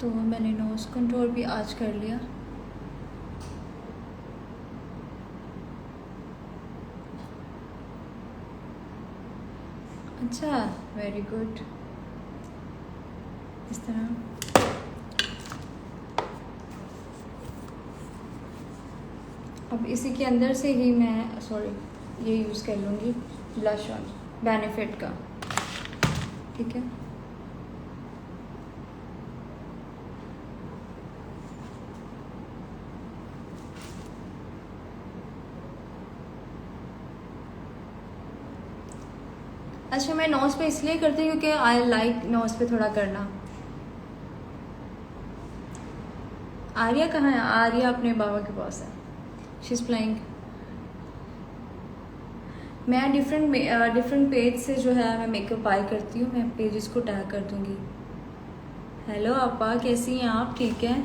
Speaker 1: तो मैंने नोज़ कंट्रोल भी आज कर लिया। अच्छा, वेरी गुड। इस तरह अब इसी के अंदर से ही मैं ये यूज़ कर लूँगी ब्लश ऑन बेनिफिट का। ठीक है, अच्छा, मैं नोज़ पे इसलिए करती हूँ क्योंकि आई लाइक नोज़ पे थोड़ा करना। आर्या कहाँ है? आर्या अपने बाबा के पास है, शी इज़ प्लेइंग। मैं डिफरेंट पेज से जो है मैं मेकअप बाय करती हूँ, मैं पेजेस को टैग कर दूँगी। हेलो आपा, कैसी हैं आप? ठीक है।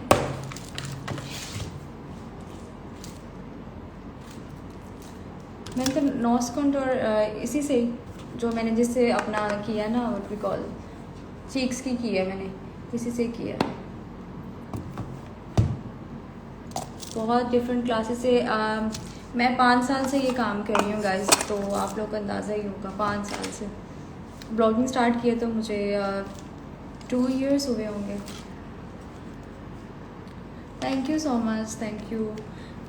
Speaker 1: मैंने तो नोज कंटूर इसी से जो मैंने जिससे अपना किया ना, व्हाट वी कॉल चीक्स की है, मैंने इसी से किया। बहुत डिफरेंट क्लासेस से मैं 5 साल से ये काम कर रही हूँ गाइस, तो आप लोग का अंदाज़ा ही होगा। 5 साल से ब्लॉगिंग स्टार्ट किए तो मुझे 2 इयर्स हुए होंगे। Thank you so much, thank you.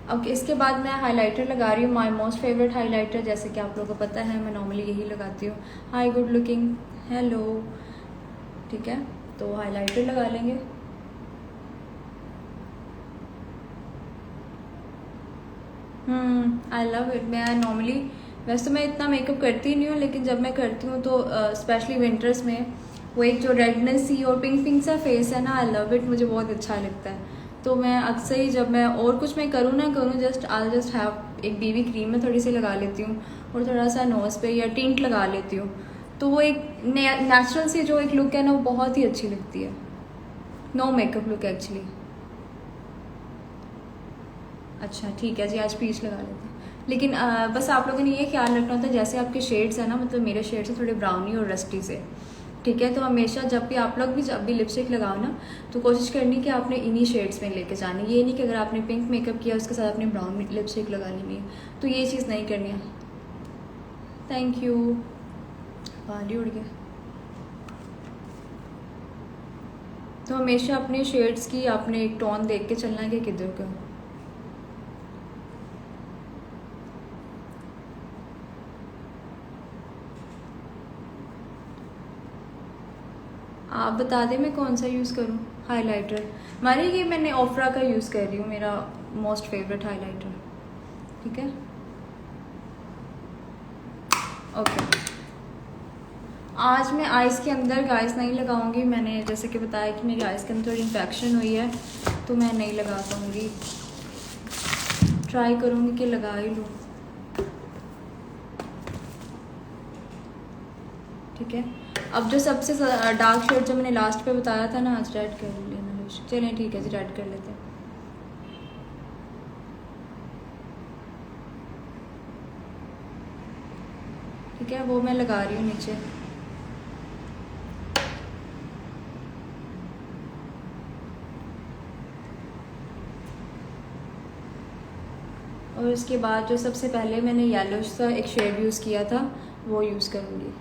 Speaker 1: अब इसके बाद मैं हाइलाइटर लगा रही हूँ, माय मोस्ट फेवरेट हाइलाइटर, जैसे कि आप लोगों को पता है मैं नॉर्मली यही लगाती हूँ। Hi good looking, hello. ठीक है, तो हाइलाइटर लगा लेंगे। I love it. मैं नॉर्मली वैसे तो मैं इतना मेकअप करती नहीं हूँ, लेकिन जब मैं करती हूँ तो स्पेशली विंटर्स में वो एक जो रेडनेस सी और पिंक पिंक सा फेस है ना, आई लव इट, मुझे बहुत अच्छा लगता है। तो मैं अक्सर ही जब मैं और कुछ मैं करूँ ना करूँ, जस्ट आई जस्ट हैव एक बीबी क्रीम में थोड़ी सी लगा लेती हूँ और थोड़ा सा नोज़ पे या टिंट लगा लेती हूँ, तो वो एक नेचुरल सी जो एक लुक है ना, वो बहुत ही अच्छी लगती है। No makeup look actually. अच्छा ठीक है जी, आज पीच लगा लेते हैं। लेकिन बस आप लोगों ने ये ख्याल रखना होता है, जैसे आपके शेड्स हैं ना, मतलब मेरे शेड्स हैं थोड़े ब्राउनी और रस्टी से, ठीक है। तो हमेशा जब भी आप लोग भी जब भी लिपस्टिक लगाओ ना, तो कोशिश करनी कि आपने इन्हीं शेड्स में लेके जानी। ये नहीं कि अगर आपने पिंक मेकअप किया उसके साथ आपने ब्राउन लिपस्टिक लगा लेनी है, तो ये चीज़ नहीं करनी है। Thank you. बाल ही उड़ गया। तो हमेशा अपने शेड्स की आपने एक टोन देख के चलना है कि किधर का। आप बता दें मैं कौन सा यूज़ करूं हाइलाइटर। हमारे ये मैंने ओफ्रा का यूज़ कर रही हूँ, मेरा मोस्ट फेवरेट हाइलाइटर। ठीक है, ओके। आज मैं आइज़ के अंदर गाइस नहीं लगाऊंगी। मैंने जैसे कि बताया कि मेरी आइज़ के अंदर थोड़ी इन्फेक्शन हुई है, तो मैं नहीं लगा पाऊँगी। ट्राई करूँगी कि लगा ही लूँ। ठीक है, अब जो सबसे डार्क शेड जो मैंने लास्ट पे बताया था ना, आज रेड कर लेना। चलें ठीक है जी, रेड कर लेते हैं। ठीक है, वो मैं लगा रही हूँ नीचे। और इसके बाद जो सबसे पहले मैंने येलो सा एक शेड यूज़ किया था, वो यूज़ करूँगी।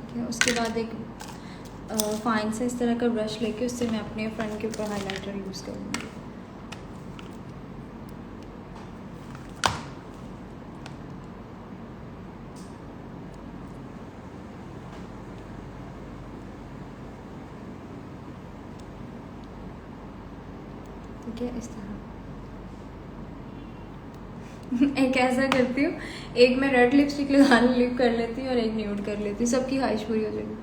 Speaker 1: ठीक है, उसके बाद एक फाइन से इस तरह का ब्रश लेके उससे मैं अपने फ्रंट के ऊपर हाइलाइटर यूज़ करूँगी। ठीक है, इस तरह एक ऐसा करती हूँ, एक मैं रेड लिपस्टिक लगा लिप कर लेती हूँ और एक न्यूड कर लेती हूँ, सबकी ख्वाहिश पूरी हो जाएगी।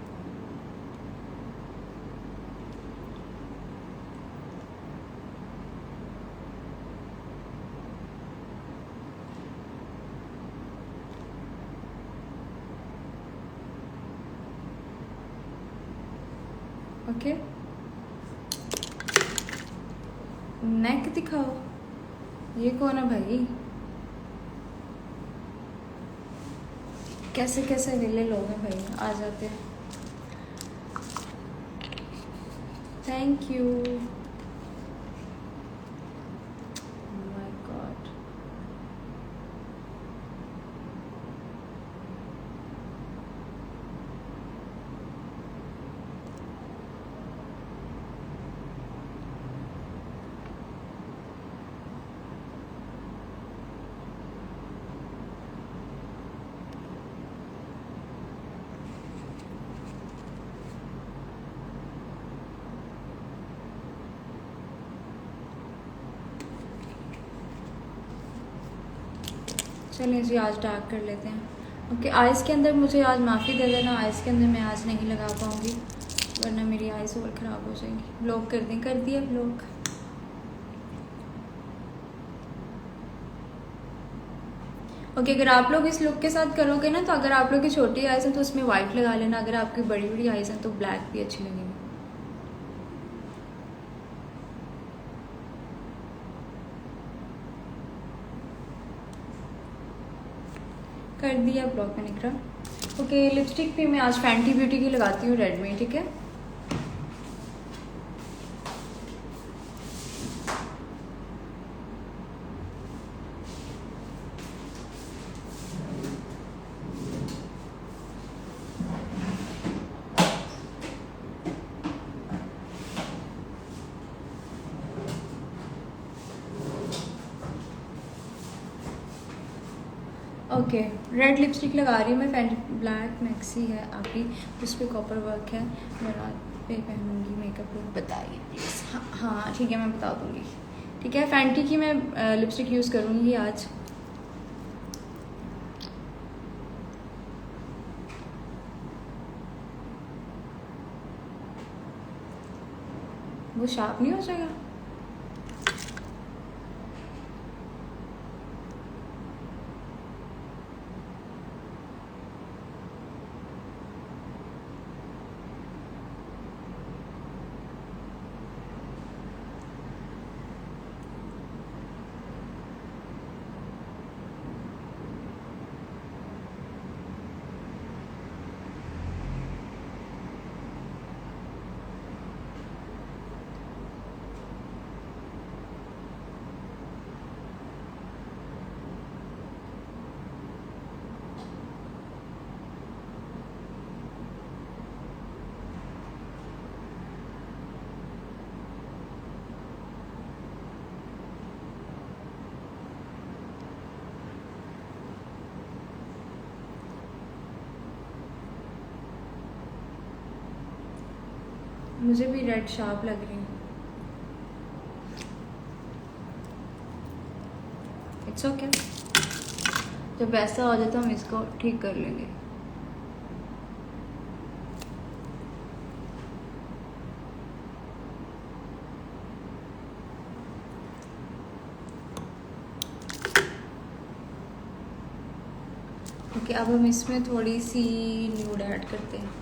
Speaker 1: ओके, नेक दिखाओ। ये कौन है भाई? कैसे कैसे विले लोग हैं भाई, आ जाते हैं। Thank you. माय गॉड, चलिए जी आज डार्क कर लेते हैं। ओके आइज़ के अंदर मुझे आज माफ़ी दे देना, आइज़ के अंदर मैं आज नहीं लगा पाऊँगी वरना मेरी आइज़ और ख़राब हो जाएंगी। ब्लॉक कर दें, कर दिया ब्लॉक। ओके अगर आप लोग इस लुक के साथ करोगे ना तो अगर आप लोग की छोटी आइज़ हैं तो उसमें वाइट लगा लेना, अगर आपकी बड़ी बड़ी आइज़ हैं तो ब्लैक भी अच्छी लगेगी। कर दिया ब्लॉक मैंने करा। ओके लिपस्टिक भी मैं आज फैंटी ब्यूटी की लगाती हूँ रेड में, ठीक है। ओके रेड लिपस्टिक लगा रही हूँ मैं, फैंटी ब्लैक मैक्सी है आपकी, उस पर कॉपर वर्क है। मैं रात पे पहनूंगी मेकअप लुक, बताइए प्लीज़। हाँ हाँ ठीक है मैं बता दूँगी, ठीक है। फैंटी की मैं लिपस्टिक यूज़ करूँगी आज। वो शार्प नहीं हो जाएगा? मुझे भी रेड शार्प लग रही है। इट्स ओके, जब ऐसा हो जाए तो हम इसको ठीक कर लेंगे। ओके अब हम इसमें थोड़ी सी न्यूड ऐड करते हैं।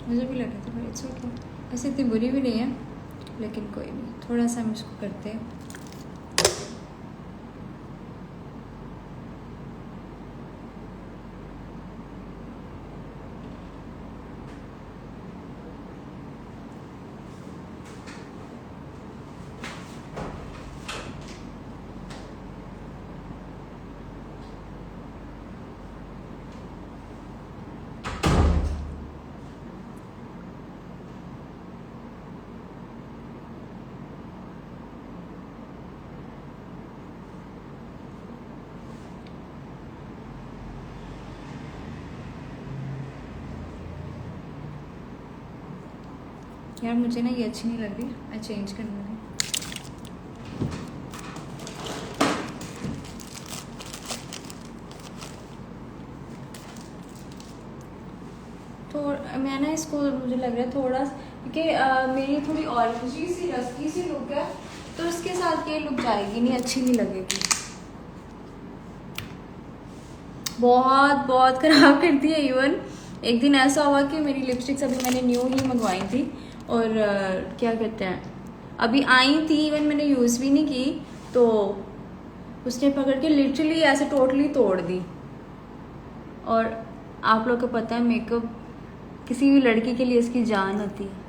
Speaker 1: मुझे भी लगा था पर इट्स ओके, ऐसे इतनी बुरी भी नहीं है लेकिन कोई नहीं, थोड़ा सा हम इसको करते हैं। यार मुझे ना ये अच्छी नहीं लग रही, मैं चेंज कर लूँगी। तो मैं ना इसको मुझे लग रहा है थोड़ा, क्योंकि मेरी थोड़ी ऑरेंजी सी रस्की सी लुक है तो उसके साथ ये लुक जाएगी नहीं, अच्छी नहीं लगेगी। बहुत बहुत ख़राब करती है। इवन एक दिन ऐसा हुआ कि मेरी लिपस्टिक्स अभी मैंने न्यू ही मंगवाई थी और क्या कहते हैं अभी आई थी, इवन मैंने यूज़ भी नहीं की तो उसने पकड़ के लिटरली ऐसे टोटली तोड़ दी। और आप लोग को पता है मेकअप किसी भी लड़की के लिए इसकी जान होती है।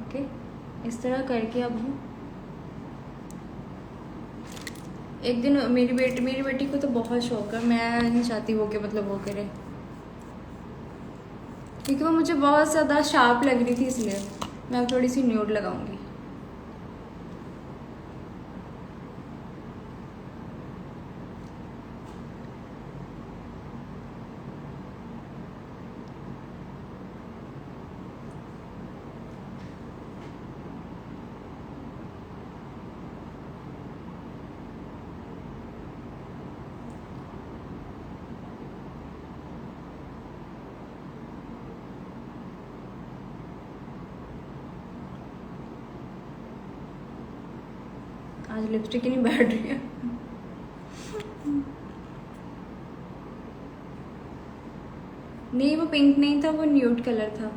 Speaker 1: ओके, इस तरह करके अब हम एक दिन मेरी बेटी को तो बहुत शौक है, मैं नहीं चाहती वो कि मतलब वो करे, क्योंकि वो मुझे बहुत ज़्यादा शार्प लग रही थी, इसलिए मैं अब थोड़ी सी न्यूड लगाऊंगी। आज लिपस्टिक ही नहीं बैठ रही है। नहीं, वो पिंक नहीं था, वो न्यूड कलर था।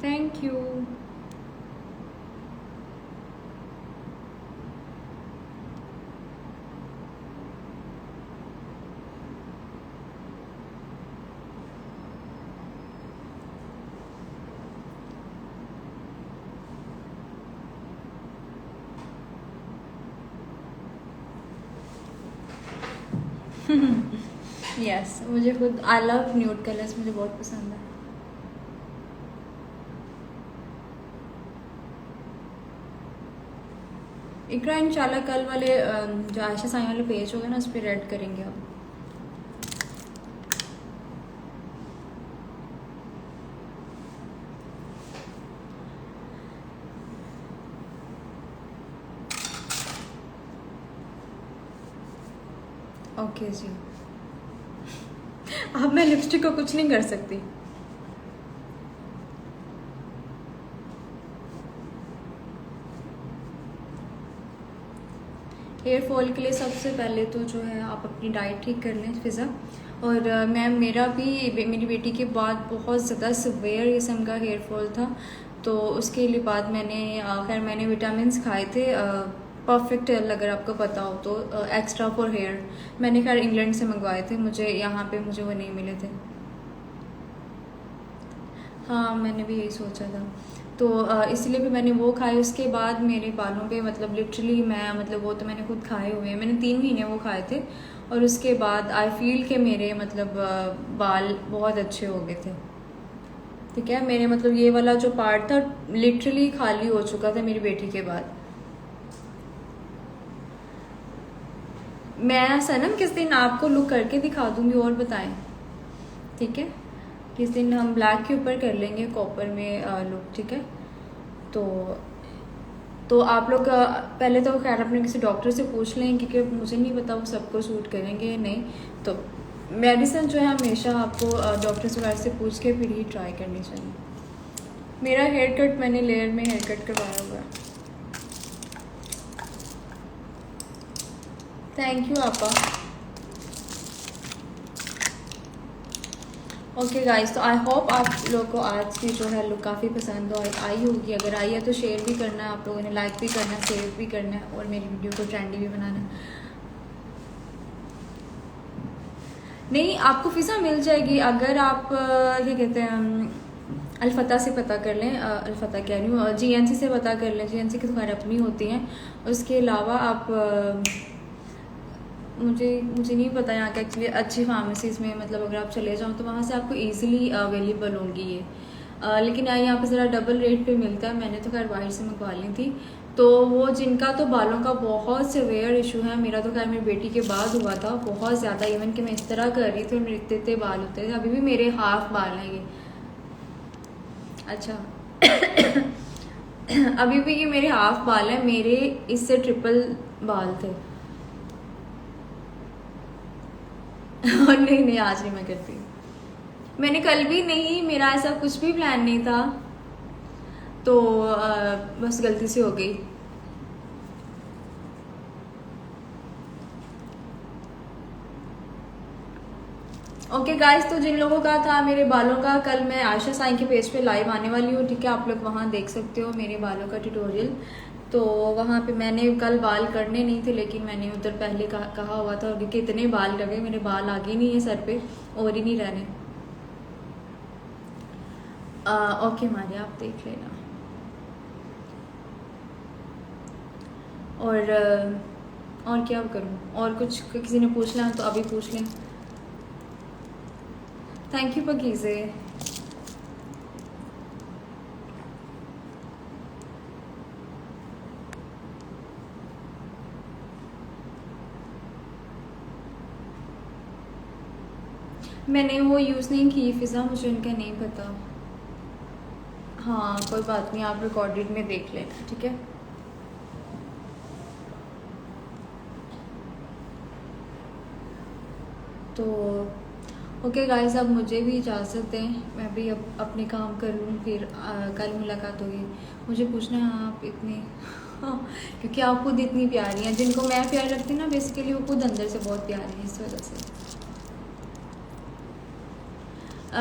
Speaker 1: Thank you. यस, मुझे खुद आई लव न्यूड कलर्स, मुझे बहुत पसंद है। इकरा इंशाल्लाह कल वाले जो आयशा साई वाले पेज होगा ना, उस पर रेड करेंगे अब। ओके जी, अब मैं लिपस्टिक को कुछ नहीं कर सकती। हेयर फॉल के लिए सबसे पहले तो जो है आप अपनी डाइट ठीक कर लें फ़िज़ा। और मैं मेरी बेटी के बाद बहुत ज़्यादा सिवियर किस्म का हेयर फॉल था, तो उसके लिए बाद मैंने विटामिन्स खाए थे, परफेक्ट टेल अगर आपको पता हो तो, एक्स्ट्रा फॉर हेयर। मैंने खैर इंग्लैंड से मंगवाए थे, मुझे वो नहीं मिले थे। हाँ, मैंने भी यही सोचा था, तो इसलिए भी मैंने वो खाए। उसके बाद मेरे बालों पे मतलब लिटरली वो तो मैंने खुद खाए हुए हैं, मैंने 3 महीने वो खाए थे, और उसके बाद आई फील के मेरे बाल बहुत अच्छे हो गए थे। ठीक है, मेरे ये वाला जो पार्ट था लिटरली खाली हो चुका था मेरी बेटी के बाद। मैं सनम किस दिन आपको लुक करके दिखा दूंगी और बताएं, ठीक है? किस दिन हम ब्लैक के ऊपर कर लेंगे कॉपर में लुक, ठीक है? तो आप लोग पहले तो खैर अपने किसी डॉक्टर से पूछ लें, क्योंकि मुझे नहीं पता वो सबको सूट करेंगे या नहीं। तो मेडिसिन जो है हमेशा आपको डॉक्टर वगैरह से पूछ के फिर ही ट्राई करनी चाहिए। मेरा हेयर कट मैंने लेयर में हेयर कट करवाया हुआ है। थैंक यू आपा। ओके गाइस, तो आई होप आप लोगों को आज की जो है लुक काफ़ी पसंद आई होगी। अगर आई है तो शेयर भी करना है आप लोगों ने, लाइक भी करना है, सेव भी करना है, और मेरी वीडियो को ट्रेंडी भी बनाना है। नहीं, आपको फ़िज़ा मिल जाएगी अगर आप क्या कहते हैं अल्फता से पता कर लें, अल्फता कह रही हूँ, जीएनसी से पता कर लें। जीएनसी की तो खैर अपनी होती हैं। उसके अलावा आप मुझे नहीं पता यहाँ का एक्चुअली, अच्छी फार्मेसीज़ में अगर आप चले जाओ तो वहाँ से आपको इजीली अवेलेबल होंगी ये। लेकिन यहाँ पे ज़रा डबल रेट पे मिलता है। मैंने तो खैर बाहर से मंगवा ली थी। तो वो जिनका तो बालों का बहुत सिवियर इशू है, मेरा तो खैर मेरी बेटी के बाद हुआ था बहुत ज़्यादा, इवन कि मैं इस तरह कर रही थी और मेरे इतने बाल होते थे। अभी भी मेरे हाफ बाल हैं ये, अच्छा अभी भी ये मेरे हाफ बाल हैं, मेरे इससे ट्रिपल बाल थे। नहीं, आज नहीं मैं करती। मैंने कल भी नहीं, मेरा ऐसा कुछ भी प्लान नहीं था, तो बस गलती से हो गई। ओके गाइस, तो जिन लोगों का था मेरे बालों का, कल मैं आयशा साई के पेज पे लाइव आने वाली हूँ, ठीक है? आप लोग वहाँ देख सकते हो मेरे बालों का ट्यूटोरियल। तो वहाँ पे मैंने कल बाल करने नहीं थे, लेकिन मैंने उधर पहले कहा हुआ था, क्योंकि इतने बाल लगे, मेरे बाल आगे नहीं है सर पे और ही नहीं रहने। ओके मारिया, आप देख लेना। और क्या करूँ, और कुछ किसी ने पूछ लें तो अभी पूछ लें। थैंक यू पकीज़े। मैंने वो यूज़ नहीं की फिज़ा, मुझे उनका नहीं पता। हाँ कोई बात नहीं, आप रिकॉर्डेड में देख लेना, ठीक है। तो ओके गाइस, अब मुझे भी इजाज़त दें, मैं भी अब अपने काम कर लूँ, फिर कल मुलाकात होगी। मुझे पूछना है आप इतनी हाँ, क्योंकि आप खुद इतनी प्यारी हैं, जिनको मैं प्यार रखती हूँ ना, बेसिकली वो खुद अंदर से बहुत प्यारी हैं, इस वजह से।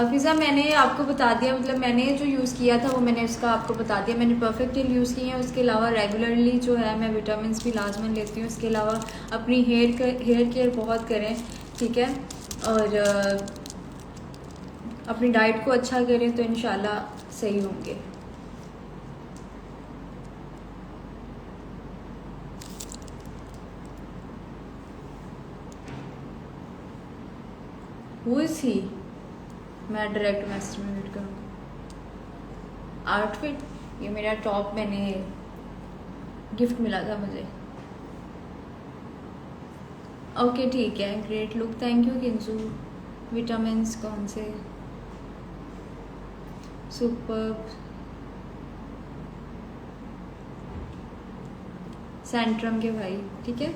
Speaker 1: फिज़ा मैंने आपको बता दिया, मतलब मैंने जो यूज़ किया था वो मैंने उसका आपको बता दिया। मैंने परफेक्ट जेल यूज़ की है, उसके अलावा रेगुलरली जो है मैं विटामिन भी लाजमन लेती हूँ। उसके अलावा अपनी हेयर केयर बहुत करें, ठीक है, और अपनी डाइट को अच्छा करें तो इंशाल्लाह सही होंगे। Who is he? मैं डायरेक्ट मैसेज में वेट करूँगी। आउटफिट, ये मेरा टॉप मैंने गिफ्ट मिला था मुझे। ओके ठीक है, great look, thank you किंजू। Vitamin कौन से? सुपर सेंट्रम के भाई, ठीक है।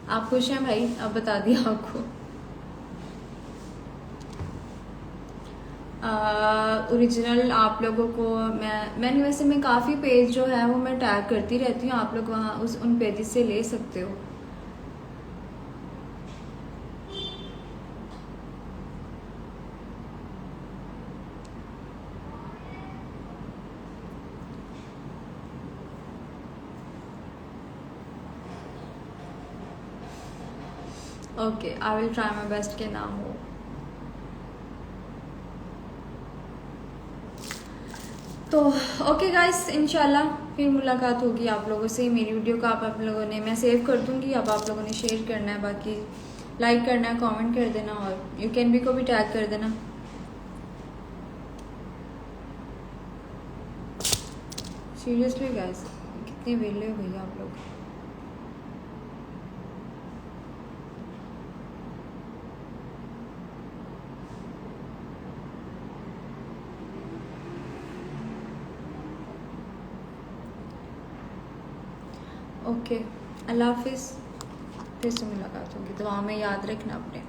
Speaker 1: आप खुश हैं भाई? अब बता दिया आपको। ओरिजिनल आप लोगों को मैंने वैसे मैं काफ़ी पेज जो है वो मैं टैग करती रहती हूँ, आप लोग वहाँ उन पेजेस से ले सकते हो। Okay, I will try my best के नाम हो। तो ओके गाइस, इंशाल्लाह फिर मुलाकात होगी आप लोगों से। मेरी वीडियो को आप लोगों ने, मैं सेव कर दूंगी, अब आप लोगों ने शेयर करना है, बाकी लाइक करना है, कमेंट कर देना, और यू कैन बी को भी टैग कर देना। सीरियसली गाइस, कितने वेले हो भैया आप लोग। ओके, अल्लाह हाफिज़, फिर से मुलाकात होगी, दुआ में याद रखना अपने।